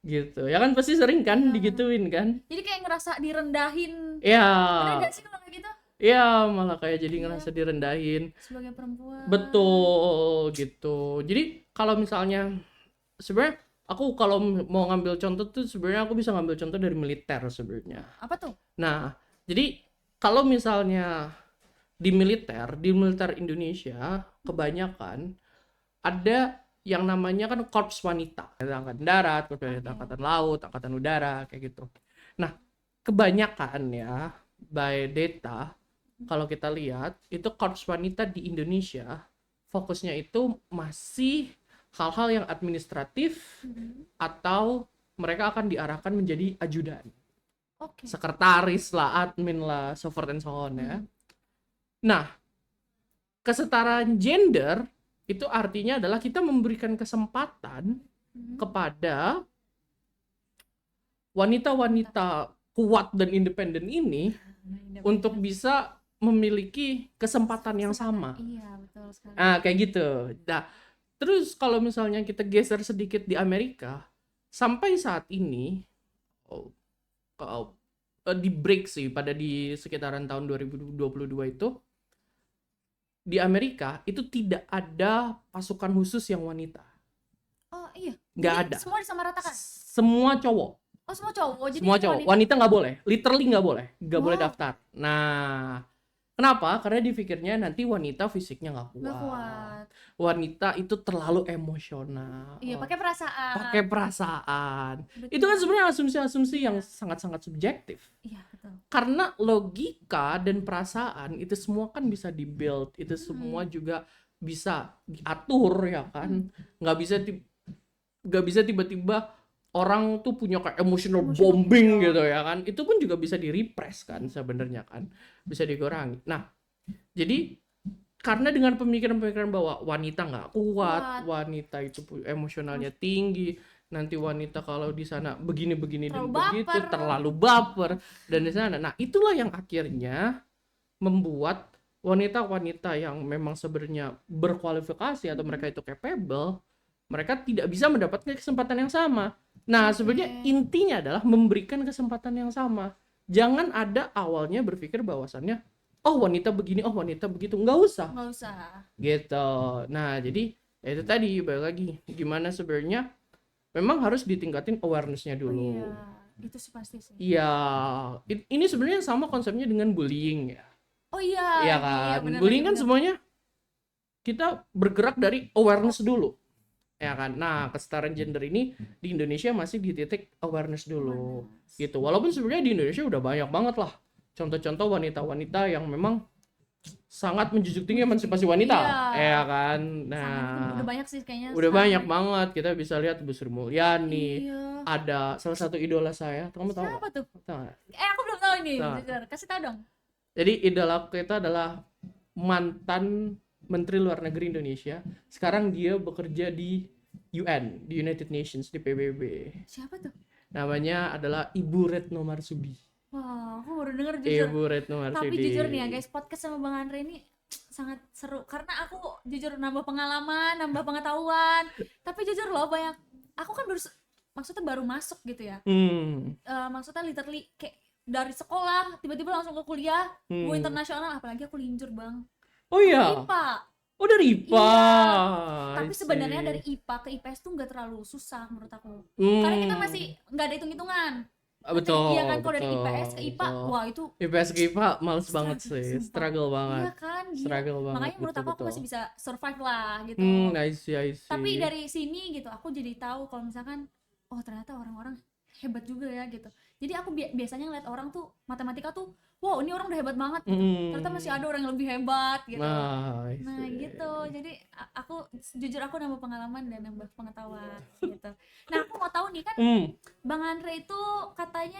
Gitu. Ya kan pasti sering kan digituin kan? Jadi kayak ngerasa direndahin. Iya. Bener gak sih kalau kayak gitu? Iya, malah kayak jadi ngerasa direndahin. Sebagai perempuan. Betul gitu. Jadi kalau misalnya sebenarnya aku kalau mau ngambil contoh tuh sebenarnya aku bisa ngambil contoh dari militer sebenarnya. Apa tuh? Nah, jadi kalau misalnya di militer Indonesia kebanyakan ada yang namanya kan korps wanita, ada angkatan darat, korps wanita, angkatan laut, angkatan udara kayak gitu. Nah, kebanyakan ya by data kalau kita lihat itu korps wanita di Indonesia fokusnya itu masih hal-hal yang administratif atau mereka akan diarahkan menjadi ajudan. Sekretaris lah, admin lah, so forth and so on ya. Nah, kesetaraan gender itu artinya adalah kita memberikan kesempatan kepada wanita-wanita kuat dan independen ini untuk bisa memiliki kesempatan yang sama. Iya, betul sekali. Nah, kayak gitu. Nah, terus kalau misalnya kita geser sedikit di Amerika, sampai saat ini di break sih pada di sekitaran tahun 2022 itu di Amerika itu tidak ada pasukan khusus yang wanita. Oh iya. Nggak Jadi ada. semua disamaratakan. Semua cowok. Oh semua cowok. Jadi Semua cowok. Wanita nggak boleh. Literally nggak boleh. Nggak boleh daftar. Nah, kenapa? Karena dipikirnya nanti wanita fisiknya nggak kuat. Nggak kuat. Wanita itu terlalu emosional. Iya, pakai perasaan. Pakai perasaan. Betul. Itu kan sebenarnya asumsi-asumsi yang sangat-sangat subjektif. Iya, betul. Karena logika dan perasaan itu semua kan bisa di-build, itu semua juga bisa diatur ya kan. Nggak bisa tiba-tiba orang tuh punya kayak emotional bombing gitu ya kan. Itu pun juga bisa di-repress kan sebenarnya kan. Bisa dikurangi. Nah, jadi karena dengan pemikiran-pemikiran bahwa wanita nggak kuat, wanita itu emosionalnya tinggi, nanti wanita kalau di sana begini-begini dan begitu, terlalu baper dan di sana. Nah, itulah yang akhirnya membuat wanita-wanita yang memang sebenarnya berkualifikasi atau mereka itu capable, mereka tidak bisa mendapatkan kesempatan yang sama. Nah, sebenarnya intinya adalah memberikan kesempatan yang sama. Jangan ada awalnya berpikir bahwasannya oh wanita begini, oh wanita begitu, nggak usah gitu. Nah, jadi ya itu tadi balik lagi gimana sebenarnya memang harus ditingkatin awareness-nya dulu. Iya, itu sih pasti sih. Iya, ini sebenarnya sama konsepnya dengan bullying ya. Oh iya. Iya kan, bullying kan semuanya kita bergerak dari awareness dulu, ya kan. Nah, kesetaraan gender ini di Indonesia masih di titik awareness dulu, gitu. Walaupun sebenarnya di Indonesia udah banyak banget lah contoh-contoh wanita-wanita yang memang sangat menjunjung tinggi emansipasi wanita, ya kan. Nah, udah banyak sih kayaknya. Udah banyak banget, kita bisa lihat Bu Sri Mulyani, ada salah satu idola saya, kamu tahu nggak? Siapa tuh? Tahu nggak? Aku belum tahu nih, jujur. Kasih tahu dong. Jadi idola kita adalah mantan Menteri Luar Negeri Indonesia. Sekarang dia bekerja di UN, di United Nations, di PBB. Siapa tuh? Namanya adalah Ibu Retno Marsudi. Wah, aku baru denger jujur. Ibu Retno Marsudi. Tapi jujur nih ya guys, podcast sama Bang Andre ini sangat seru karena aku jujur nambah pengalaman, nambah pengetahuan. Tapi jujur loh banyak, aku kan maksudnya baru masuk gitu ya. Maksudnya literally kayak dari sekolah tiba-tiba langsung ke kuliah, gue internasional, apalagi aku linjur Bang. Oh iya. IPA. Oh dari IPA. Iya. Tapi sebenarnya dari IPA ke IPS tuh nggak terlalu susah menurut aku. Karena kita masih nggak ada hitung-hitungan. Betul. Iya kan, kalau dari IPS ke IPA, wah itu IPS ke IPA males banget sih, struggle banget. Iya kan, struggle banget. Makanya menurut aku masih bisa survive lah gitu. I see. Tapi dari sini gitu, aku jadi tahu kalau misalkan, oh ternyata orang-orang hebat juga ya gitu. Jadi aku biasanya ngeliat orang tuh matematika tuh, wow ini orang udah hebat banget gitu. Ternyata masih ada orang yang lebih hebat gitu. Nah gitu, jadi aku jujur aku nambah pengalaman dan nambah pengetahuan gitu. Nah aku mau tahu nih kan, Bang Andre itu katanya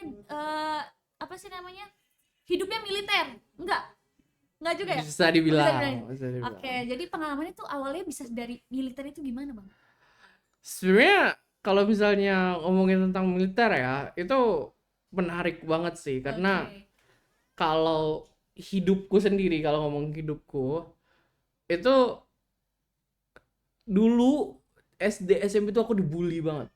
apa sih namanya, hidupnya militer, enggak juga ya? Bisa dibilang. Oke, jadi pengalamannya tuh awalnya bisa dari militer itu gimana Bang? Sebenarnya kalau misalnya ngomongin tentang militer ya, itu menarik banget sih karena Oke. kalau hidupku sendiri, kalau ngomong hidupku itu dulu SD SMP itu aku dibully banget.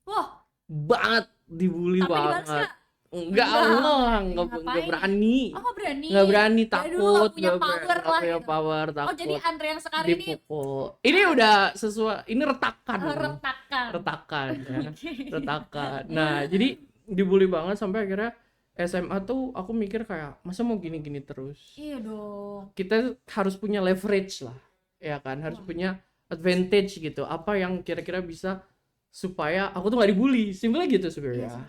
Wah, Banget, dibully tapi dibales banget. nggak? Enggak, enggak Ngapain? berani. Oh, nggak berani. Nggak berani, Ya dulu nggak takut, punya power nggak lah punya gitu. power, Oh, jadi takut Andre yang sekarang ini dipukul. Ini udah sesuai, ini retakan. retakan. Retakan ya. Oke. Retakan. Nah, jadi dibully banget sampai akhirnya SMA tuh aku mikir kayak masa mau gini-gini terus. Iya dong. Kita harus punya leverage lah. Ya kan, harus Wah. punya advantage gitu. Apa yang kira-kira bisa supaya aku tuh nggak dibully. Simpelnya gitu Iya sebenarnya. sih.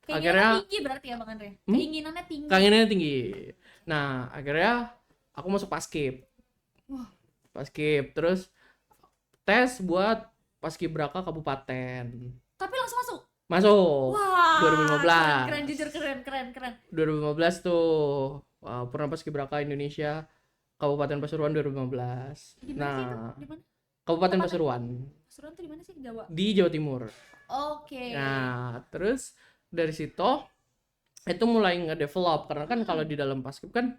Keinginannya Akhirnya tinggi berarti ya Bang Andre. Hmm? Keinginannya tinggi. kangennya tinggi. Nah, akhirnya aku masuk Paskib. Wah. Paskib terus tes buat Paskibraka kabupaten. Tapi langsung masuk. Masuk. Wah. 2015. Keren, jujur keren. 2015 tuh pernah Paskibraka Indonesia Kabupaten Pasuruan 2015. Di mana sih itu? Nah, Di mana? Kabupaten Tempatnya? Pasuruan Pasuruan tuh di mana sih? Jawa. di Jawa Timur. Oke. Nah, terus dari situ itu mulai nge-develop karena kan kalau di dalam Paskib kan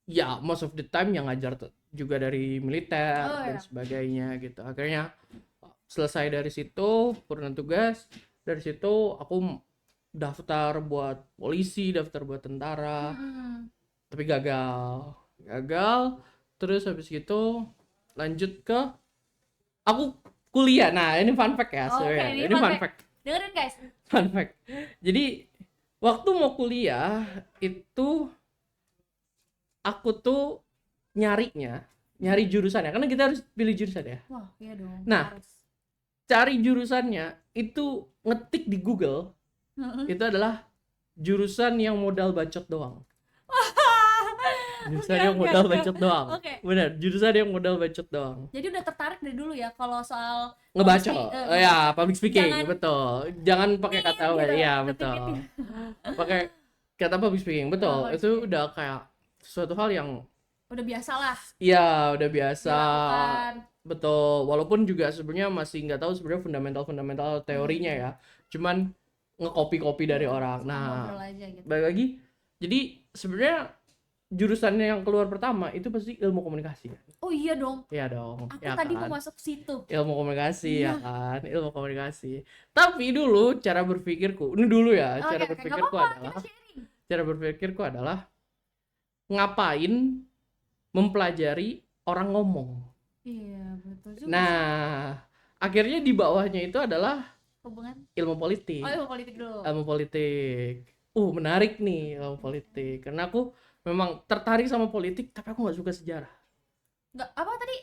ya most of the time yang ngajar juga dari militer Oh, dan ya. sebagainya gitu. Akhirnya selesai dari situ purna tugas, dari situ aku daftar buat polisi, daftar buat tentara, Mm-mm. tapi gagal. Terus habis gitu lanjut ke aku kuliah. Nah, ini fun fact ya Oke, sebenarnya. ini Ini fun fun fact. fact. Dengerin guys. Fun fact. Jadi waktu mau kuliah itu aku tuh nyari jurusannya karena kita harus pilih jurusan ya. Wah, iya dong. Nah. Harus. Cari jurusannya itu ngetik di Google itu adalah jurusan yang modal bacot doang. Jurusan yang modal bacot doang. Oke. Bener, jurusan yang modal bacot doang. Jadi udah tertarik dari dulu ya kalau soal Ngebaca. public Ya, public speaking, Jangan betul. Jangan pakai kata gitu, iya, ngetik betul. gitu. Pakai kata public speaking, betul. public Itu speaking. udah kayak suatu hal yang Udah biasa lah ya udah biasa. dilakukan. Betul. Walaupun juga sebenarnya masih nggak tahu sebenarnya fundamental teorinya ya. Cuman nge-copy dari orang. Cuma Nah, ngobrol aja gitu. balik lagi. Jadi sebenarnya jurusannya yang keluar pertama itu pasti ilmu komunikasi. Oh iya dong. Iya dong. Aku Ya tadi kan? mau masuk situ. Ilmu komunikasi ya Iya. kan? Ilmu komunikasi. Tapi dulu cara berpikirku, ini dulu ya, Oke, cara oke, nggak berpikirku apa-apa, adalah kita sharing. cara berpikirku adalah ngapain mempelajari orang ngomong. Iya, betul juga. Nah, akhirnya di bawahnya itu adalah Hubungan. ilmu politik. Oh, ilmu politik dulu. Ilmu politik. Menarik nih ilmu politik. Karena aku memang tertarik sama politik, tapi aku nggak suka sejarah. Nggak apa tadi?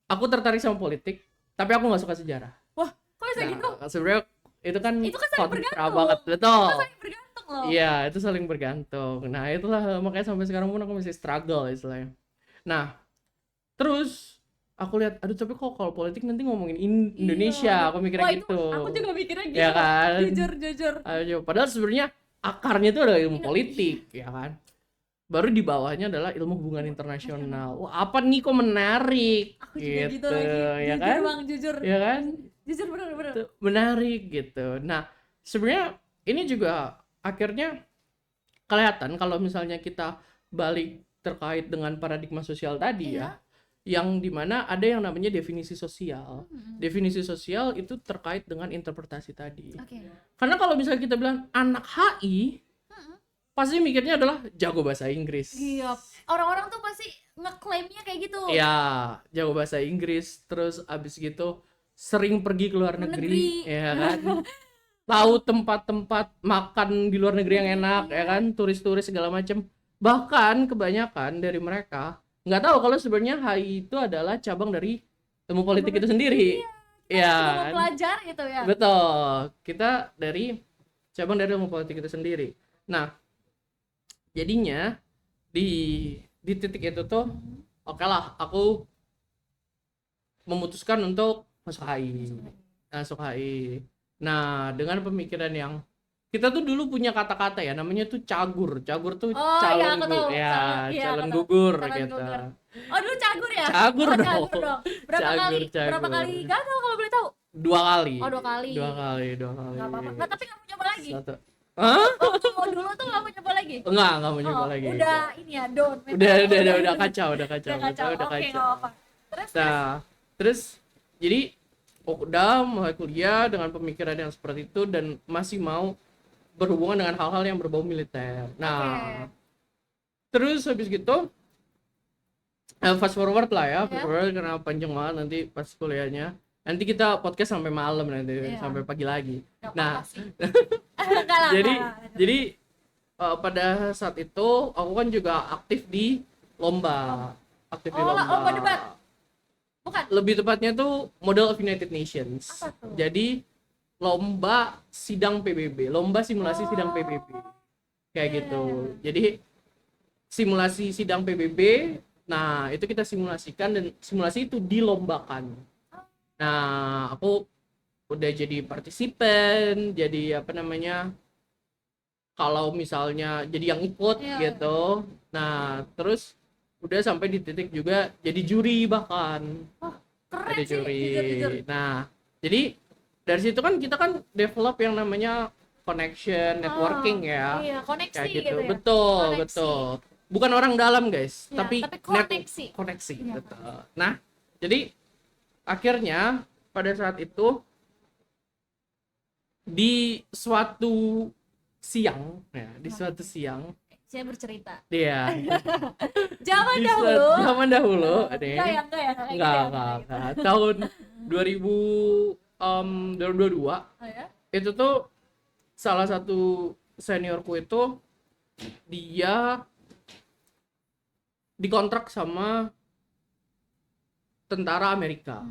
Aku tertarik sama politik, tapi aku nggak suka sejarah. Wah, kok bisa gitu? Sebenarnya itu kan Itu kan saling kontra bergantung. banget, betul. Itu saling bergantung loh. Iya, itu saling bergantung. Nah, itulah makanya sampai sekarang pun aku masih struggle istilahnya. Nah, terus aku lihat, aduh tapi kok kalau politik nanti ngomongin Indonesia, Iya. aku mikirnya Wah, gitu. Aku juga mikirnya gitu. Ya kan? Jujur. Ayo, padahal sebenarnya akarnya itu adalah ilmu politik, ya kan? Baru di bawahnya adalah ilmu hubungan internasional. Wah, apa nih kok menarik? Aku juga gitu lagi. Ya Jujur, kan? Bang, jujur. Ya kan? Jujur bener. Itu menarik gitu. Nah, sebenarnya ini juga akhirnya kelihatan kalau misalnya kita balik terkait dengan paradigma sosial tadi Iya. ya, yang dimana ada yang namanya definisi sosial. Definisi sosial itu terkait dengan interpretasi tadi. Oke. Karena kalau misalnya kita bilang anak HI, pasti mikirnya adalah jago bahasa Inggris. Iya. Orang-orang tuh pasti ngeklaimnya kayak gitu. Ya, jago bahasa Inggris, terus abis gitu sering pergi ke luar negeri, ya kan? Tahu tempat-tempat makan di luar negeri yang enak, ya kan? Turis-turis segala macam. Bahkan kebanyakan dari mereka nggak tahu kalau sebenarnya HI itu adalah cabang dari ilmu politik itu sendiri. Iya. Kita Ya, mau belajar gitu ya. betul. Kita dari cabang dari ilmu politik itu sendiri. Nah, jadinya di titik itu tuh, oke lah, aku memutuskan untuk masuk HI. Nah, dengan pemikiran yang kita tuh dulu punya kata-kata ya, namanya tuh cagur. Cagur tuh Oh, calon iya, aku tahu. ya, Iya, calon aku tahu. gugur Calon gitu. gugur. Oh, dulu cagur ya? Cagur Oh, dong. cagur dong. Berapa Cagur, kali cagur. gagal kalau boleh tahu? 2 kali. Oh, 2 kali. 2 kali. Nggak apa-apa. Nggak, tapi nggak mau nyoba lagi. Satu. Hah? Waktu mau dulu tuh nggak mau nyoba lagi. Enggak mau nyoba Oh, lagi. udah ini ya, down. Udah kacau. Udah kacau. Oke, nggak apa-apa. Terus Nah, terus jadi udah mulai kuliah dengan pemikiran yang seperti itu dan masih mau berhubungan dengan hal-hal yang berbau militer. Nah, Oke. terus habis gitu fast forward lah ya, fast Ya. forward karena panjang banget nanti pas kuliahnya. Nanti kita podcast sampai malam nanti, Iya. sampai pagi lagi. Nggak Nah, apa-apa sih. Nggak lah, jadi nggak lah. jadi pada saat itu aku kan juga aktif di lomba. Aktif di Oh, lomba. lomba debat? Bukan. Lebih tepatnya tuh Model of United Nations. Apa tuh? Jadi lomba sidang PBB, lomba simulasi sidang PBB. Kayak gitu. Jadi simulasi sidang PBB, nah itu kita simulasikan dan simulasi itu dilombakan. Nah, aku udah jadi partisipan, jadi apa namanya? Kalau misalnya jadi yang ikut Iya. gitu. Nah, terus udah sampai di titik juga jadi juri bahkan. Keren Ada sih, juri. jujur. Nah, jadi dari situ kan kita kan develop yang namanya connection, networking ya. Iya, koneksi Kayak gitu gitu. ya. Betul, Koneksi. betul. Bukan orang dalam, guys, Iya, tapi tapi koneksi. koneksi, Iya. betul. Nah, jadi akhirnya pada saat itu di suatu siang ya, di suatu siang Saya bercerita. dia Zaman di dahulu. zaman dahulu nih. Enggak ya, kayak gitu ya. Enggak. Tahun 2022 Oh ya? itu tuh salah satu seniorku itu dia dikontrak sama tentara Amerika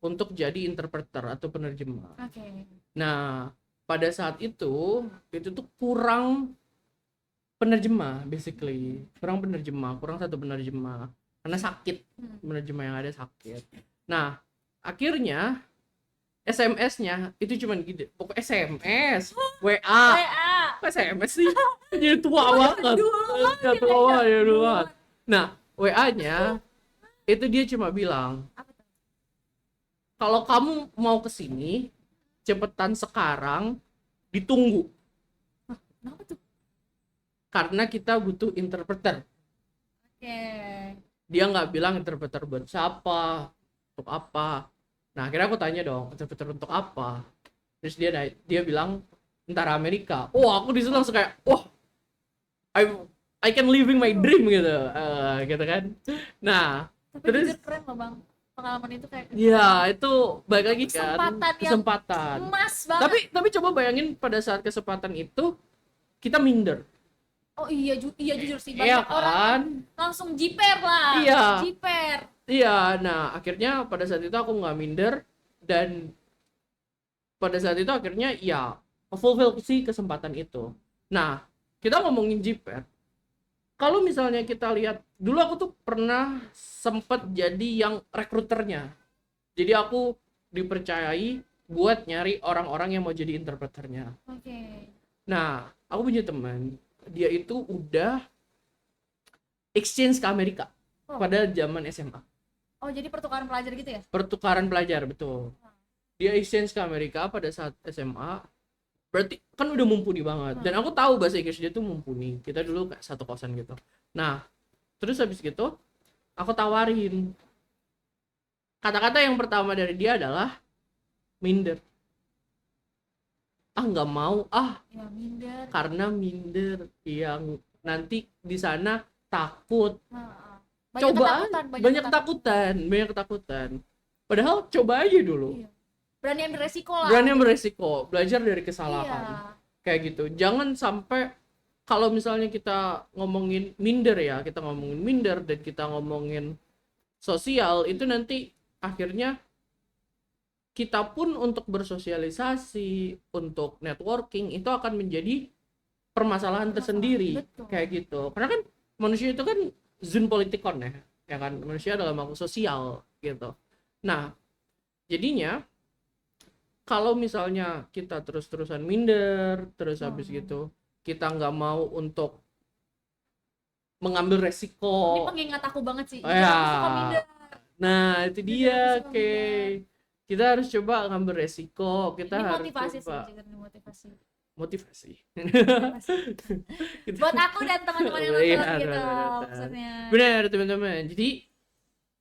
untuk jadi interpreter atau penerjemah. Oke. Nah, pada saat itu tuh kurang penerjemah basically. Kurang satu penerjemah. Karena sakit, penerjemah yang ada sakit. Nah, akhirnya SMS-nya itu cuman gitu. Pokok SMS, WA. Kok SMS sih? Jadi tua banget. Ya tua ya dulu. Nah, WA-nya itu dia cuma bilang, Apa tuh? kalau kamu mau kesini, cepetan sekarang, ditunggu. Kenapa tuh? Karena kita butuh interpreter. Oke. Dia nggak bilang interpreter buat siapa, untuk apa. Nah, akhirnya aku tanya dong, interpreter untuk apa? Terus dia bilang tentara Amerika. Oh, aku disitu langsung kayak, wah, I can living my dream gitu, gitu kan. Nah, Tapi terus jujur keren loh bang. Pengalaman itu kayak ya itu balik lagi kan Kesempatan yang kesempatan. emas banget. Tapi coba bayangin pada saat kesempatan itu kita minder. Oh iya, iya jujur sih Iya banyak orang kan? langsung jiper lah. Iya. Jiper. Iya, nah akhirnya pada saat itu aku nggak minder dan pada saat itu akhirnya ya fulfill si kesempatan itu. Nah, kita ngomongin jiper. Kalau misalnya kita lihat, dulu aku tuh pernah sempet jadi yang rekruternya. Jadi aku dipercayai buat nyari orang-orang yang mau jadi interpreternya. Oke. Nah, aku punya teman, dia itu udah exchange ke Amerika pada zaman SMA. Oh, jadi pertukaran pelajar gitu ya? Pertukaran pelajar, betul. Dia exchange ke Amerika pada saat SMA. Berarti kan udah mumpuni banget. Dan aku tahu bahasa Inggris dia tuh mumpuni. Kita dulu kayak satu kosan gitu. Nah, terus habis gitu aku tawarin. Kata-kata yang pertama dari dia adalah minder. Nggak mau Ya minder. karena minder yang nanti di sana takut. Banyak Coba ketakutan, banyak ketakutan. Padahal coba aja dulu. Iya. Berani ambil resiko lah. Berani beresiko, belajar dari kesalahan. Iya. Kayak gitu. Jangan sampai kalau misalnya kita ngomongin minder ya, kita ngomongin minder dan kita ngomongin sosial, itu nanti akhirnya kita pun untuk bersosialisasi, untuk networking itu akan menjadi permasalahan tersendiri. Betul. Kayak gitu. Karena kan manusia itu kan zoon politikon ya kan, manusia adalah makhluk sosial gitu. Nah, jadinya kalau misalnya kita terus-terusan minder, terus habis gitu kita nggak mau untuk mengambil resiko. Ini pengingat aku banget sih. Ya. Aku suka minder. Nah, itu dia, Aku suka oke. kita harus coba ngambil resiko, kita Ini harus motivasi sih, coba juga motivasi. motivasi. Buat aku dan teman-teman yang Iya, nonton gitu benar. maksudnya. Benar teman-teman, jadi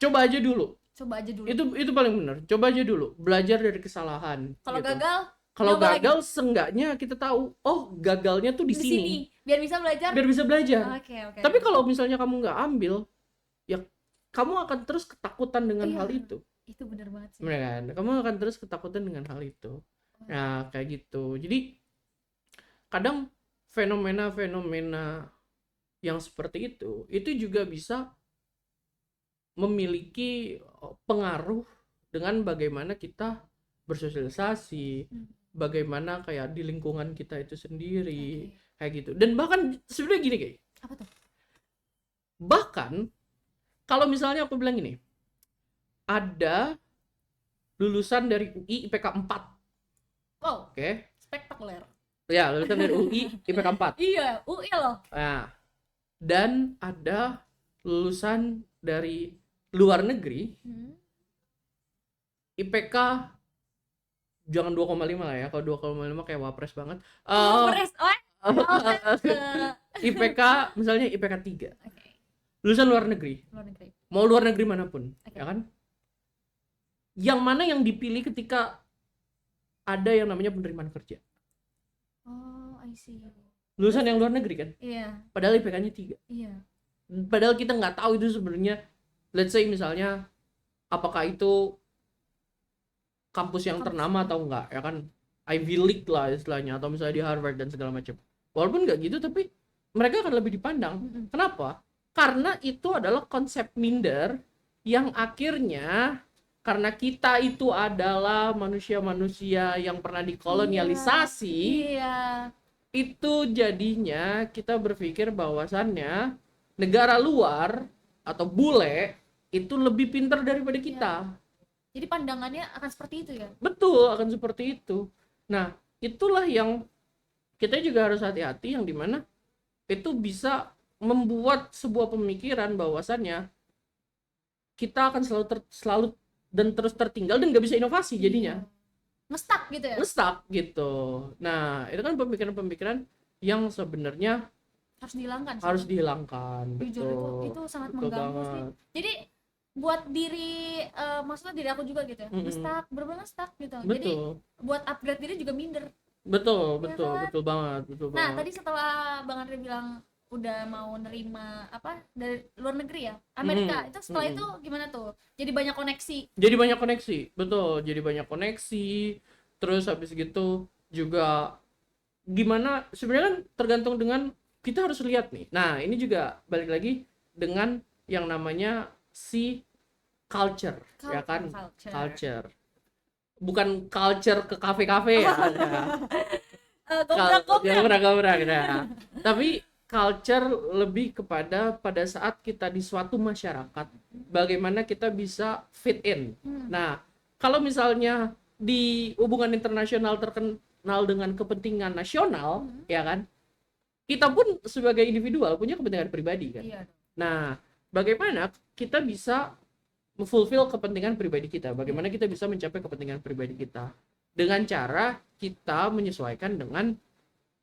coba aja dulu, Coba aja dulu. itu paling benar, coba aja dulu, belajar dari kesalahan Kalau gitu. gagal, Kalau nyoba gagal seenggaknya kita tahu, oh gagalnya tuh di di sini, sini biar bisa belajar. biar bisa belajar. Oke. Tapi kalau misalnya kamu nggak ambil, ya kamu akan terus ketakutan dengan Iya. hal itu. Itu bener banget sih. Bener kan? Kamu akan terus ketakutan dengan hal itu. Nah, kayak gitu. Jadi kadang fenomena-fenomena yang seperti itu juga bisa memiliki pengaruh dengan bagaimana kita bersosialisasi, bagaimana kayak di lingkungan kita itu sendiri, kayak gitu. Dan bahkan sebenarnya gini kayak. Apa tuh? Bahkan kalau misalnya aku bilang gini, ada lulusan dari UI IPK 4. Wow, Oke. spektakuler. Ya, lulusan dari UI IPK 4. Iya, UI loh. Nah, dan ada lulusan dari luar negeri IPK jangan 2,5 lah ya. Kalau 2,5 kayak wapres banget. Wapres. IPK misalnya IPK 3. Oke. Lulusan luar negeri. Luar negeri. Mau luar negeri manapun, Oke. ya kan? Yang mana yang dipilih ketika ada yang namanya penerimaan kerja? Oh, I see. Lulusan yang luar negeri kan? Iya. Padahal IPK-nya 3. Iya. Padahal kita nggak tahu itu sebenarnya, let's say misalnya apakah itu kampus yang ternama atau enggak, ya kan? Ivy League lah istilahnya, atau misalnya di Harvard dan segala macam. Walaupun nggak gitu, tapi mereka akan lebih dipandang. Kenapa? Karena itu adalah konsep minder yang akhirnya karena kita itu adalah manusia-manusia yang pernah dikolonialisasi. Iya. Itu jadinya kita berpikir bahwasannya negara luar atau bule itu lebih pintar daripada kita. Jadi pandangannya akan seperti itu ya? Betul, akan seperti itu. Nah, itulah yang kita juga harus hati-hati, yang dimana itu bisa membuat sebuah pemikiran bahwasannya kita akan selalu dan terus tertinggal dan nggak bisa inovasi jadinya. Ngestak gitu ya? Ngestak gitu. Nah, itu kan pemikiran-pemikiran yang sebenarnya Harus dihilangkan. harus dihilangkan. Jujur itu sangat mengganggu sih. Jadi buat diri maksudnya diri aku juga gitu ya. Ngestak, bener-bener ngestak gitu. Betul. Jadi buat upgrade diri juga minder. Betul, Ya betul, kan? betul banget, betul Nah, banget. tadi setelah Bang Andre bilang udah mau nerima apa dari luar negeri ya, Amerika, itu setelah itu gimana tuh? Jadi banyak koneksi. Jadi banyak koneksi, betul. Jadi banyak koneksi. Terus habis gitu juga gimana? Sebenarnya kan tergantung dengan kita harus lihat nih. Nah, ini juga balik lagi dengan yang namanya si culture, ya kan? Culture. Bukan culture ke kafe-kafe ya. Gobrak-gobrak. Nah, tapi culture lebih kepada pada saat kita di suatu masyarakat, bagaimana kita bisa fit in. Nah, kalau misalnya di hubungan internasional terkenal dengan kepentingan nasional, ya kan? Kita pun sebagai individual punya kepentingan pribadi kan. Iya. Nah, bagaimana kita bisa fulfill kepentingan pribadi kita? Bagaimana kita bisa mencapai kepentingan pribadi kita? Dengan cara kita menyesuaikan dengan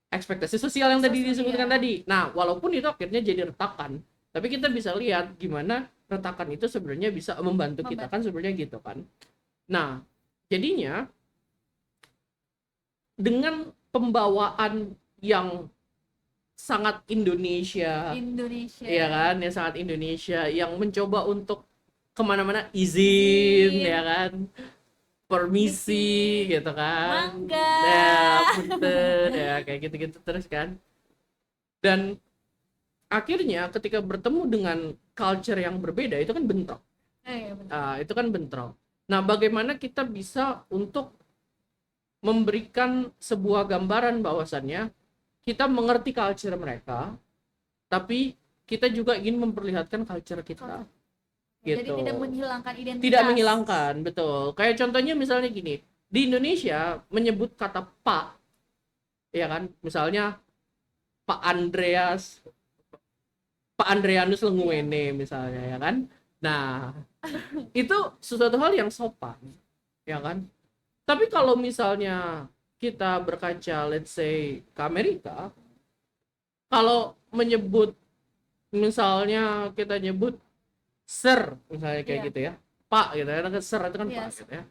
ekspektasi sosial yang tadi disebutkan tadi. Nah, walaupun itu akhirnya jadi retakan, tapi kita bisa lihat gimana retakan itu sebenarnya bisa membantu kita kan sebenarnya gitu kan. Nah, jadinya dengan pembawaan yang sangat Indonesia, ya kan, yang sangat Indonesia, yang mencoba untuk kemana-mana izin, ya kan, permisi, gitu kan, mangga, ya punten, ya kayak gitu-gitu terus kan. Dan akhirnya ketika bertemu dengan culture yang berbeda itu kan bentrok. Itu kan bentrok. Nah, bagaimana kita bisa untuk memberikan sebuah gambaran bahwasannya kita mengerti culture mereka, tapi kita juga ingin memperlihatkan culture kita. Gitu. Jadi tidak menghilangkan identitas. Tidak menghilangkan, betul. Kayak contohnya misalnya gini, di Indonesia menyebut kata Pak, ya kan, misalnya Pak Andreas, Pak Andreanus Lenguene misalnya, ya kan. Nah, itu sesuatu hal yang sopan, ya kan? Tapi kalau misalnya kita berkaca, let's say ke Amerika, kalau menyebut, misalnya kita nyebut sir, misalnya kayak Iya. gitu ya, Pak gitu ya, kan sir itu kan Pak Yes. gitu ya.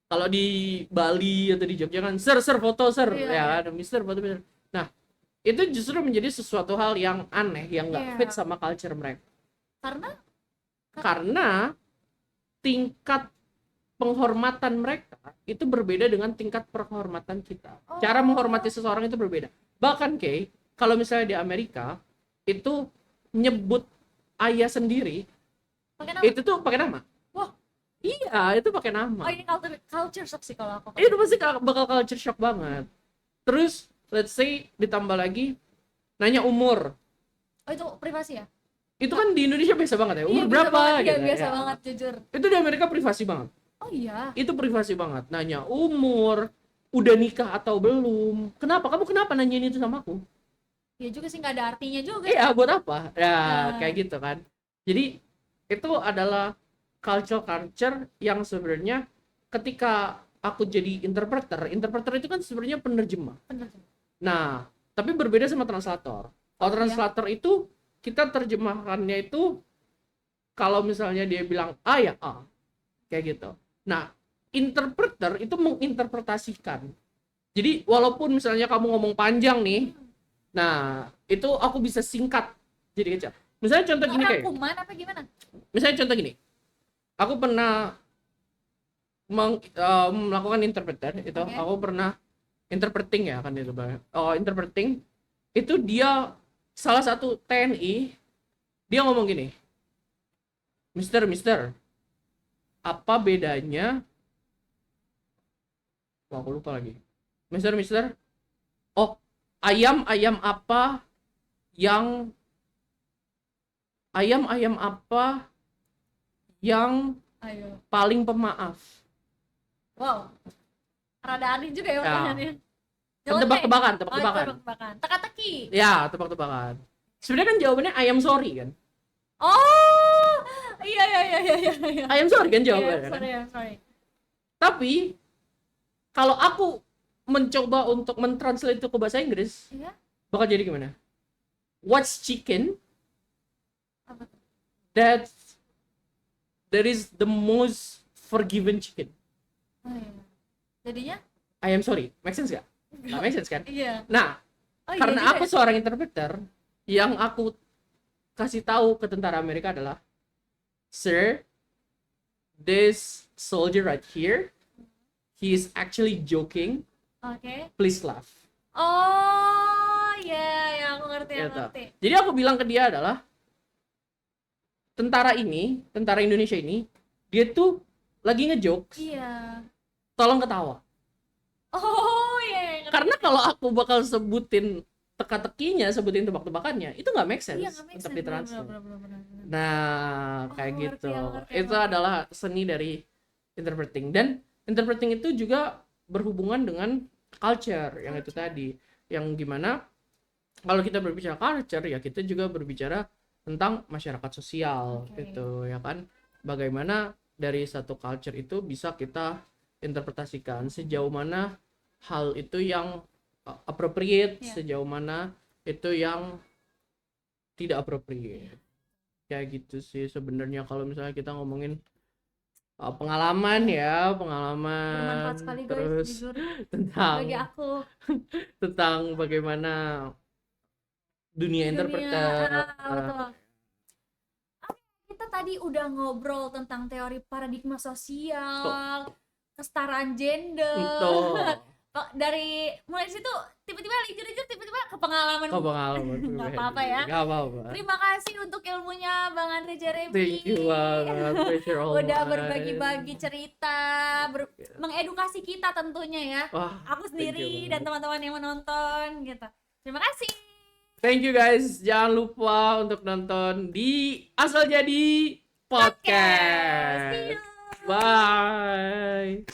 Kalau di Bali atau di Jogja kan sir foto sir, Iya, ya iya. kan, Mister foto Mister. Nah, itu justru menjadi sesuatu hal yang aneh, yang nggak fit Iya. sama culture mereka. Karena Karena tingkat penghormatan mereka itu berbeda dengan tingkat penghormatan kita. Cara menghormati seseorang itu berbeda. Bahkan kalau misalnya di Amerika itu nyebut ayah sendiri pakai nama. itu tuh pakai nama. Wah, Iya, itu pakai nama. oh ini culture shock sih kalau aku. Itu pasti bakal culture shock banget. Terus let's say ditambah lagi nanya umur. Oh itu privasi ya? Itu kan di Indonesia biasa banget ya. Iya, Umur biasa berapa banget, iya, gitu biasa ya. banget jujur. Itu di Amerika privasi banget. Oh iya. Itu privasi banget. Nanya umur, udah nikah atau belum. Kenapa nanyain itu sama aku? Iya juga sih, nggak ada artinya juga. Iya, buat apa? Ya, Nah. kayak gitu kan. Jadi itu adalah culture yang sebenarnya ketika aku jadi interpreter itu kan sebenarnya penerjemah. Bener. Nah, tapi berbeda sama translator. Kalau Oh, translator itu kita terjemahkannya itu kalau misalnya dia bilang A ya A, kayak gitu. Nah, interpreter itu menginterpretasikan. Jadi walaupun misalnya kamu ngomong panjang nih, nah itu aku bisa singkat jadi kecil. Misalnya contoh gini kayak, Rangkuman apa gimana? misalnya contoh gini, aku pernah melakukan interpreter itu, Oke. aku pernah interpreting ya kan itu, interpreting itu dia salah satu TNI, dia ngomong gini, Mister, apa bedanya? Wah, aku lupa lagi. Mister, oh, ayam apa yang Ayo. paling pemaaf? Wow. Rada aneh juga ya Ya. pertanyaannya. Kan tebak-tebakan. Tebak-tebakan. Teka-teki. Ya, tebak-tebakan. Sebenarnya kan jawabannya ayam sorry kan? Oh, iya. Ayam sorry kan Iya, jawabannya kan? sorry. Tapi kalau aku mencoba untuk mentranslate itu ke bahasa Inggris, Iya. bakal jadi gimana? What's chicken Apa tuh? that is the most forgiven chicken? Oh, iya. Jadinya? I am sorry. Make sense gak? Nggak make sense kan? Iya. Nah, Oh, karena iya aku juga. seorang interpreter, yang aku kasih tahu ke tentara Amerika adalah, Sir, this soldier right here, he is actually joking. Oke. Please laugh. Oh, iya, aku ngerti. Gitu. Jadi aku bilang ke dia adalah, tentara Indonesia ini, dia tuh lagi ngejokes, Iya. tolong ketawa. Oh, iya. Ngerti. Karena kalau aku bakal sebutin teka-tekinya, sebutin tebak-tebakannya, itu nggak make sense Iya, nggak make untuk sense. ditranslate. Bener. Nah, kayak ngerti, gitu. ngerti. Itu adalah seni dari interpreting. Dan interpreting itu juga berhubungan dengan culture yang itu tadi. Yang gimana kalau kita berbicara culture, ya kita juga berbicara tentang masyarakat sosial gitu, ya kan. Bagaimana dari satu culture itu bisa kita interpretasikan, sejauh mana hal itu yang appropriate, sejauh mana itu yang tidak appropriate. Kayak gitu sih sebenarnya kalau misalnya kita ngomongin pengalaman ya, Bermanfaat sekali guys, terus jujur. tentang Bagi aku. tentang bagaimana dunia interpreter. Betul. Kita tadi udah ngobrol tentang teori paradigma sosial, kesetaraan gender. Betul. Dari mulai situ tiba-tiba lijur-lijur tiba-tiba ke pengalaman. Nggak apa-apa ya. Nggak apa-apa. Terima kasih untuk ilmunya Bang Andre Jeremy. Thank you banget. Pleasure all Udah mine. berbagi-bagi cerita, mengedukasi kita tentunya ya. Wah, Aku sendiri dan teman-teman yang menonton gitu. Terima kasih. Thank you guys. Jangan lupa untuk nonton di Asal Jadi Podcast. See you. Bye.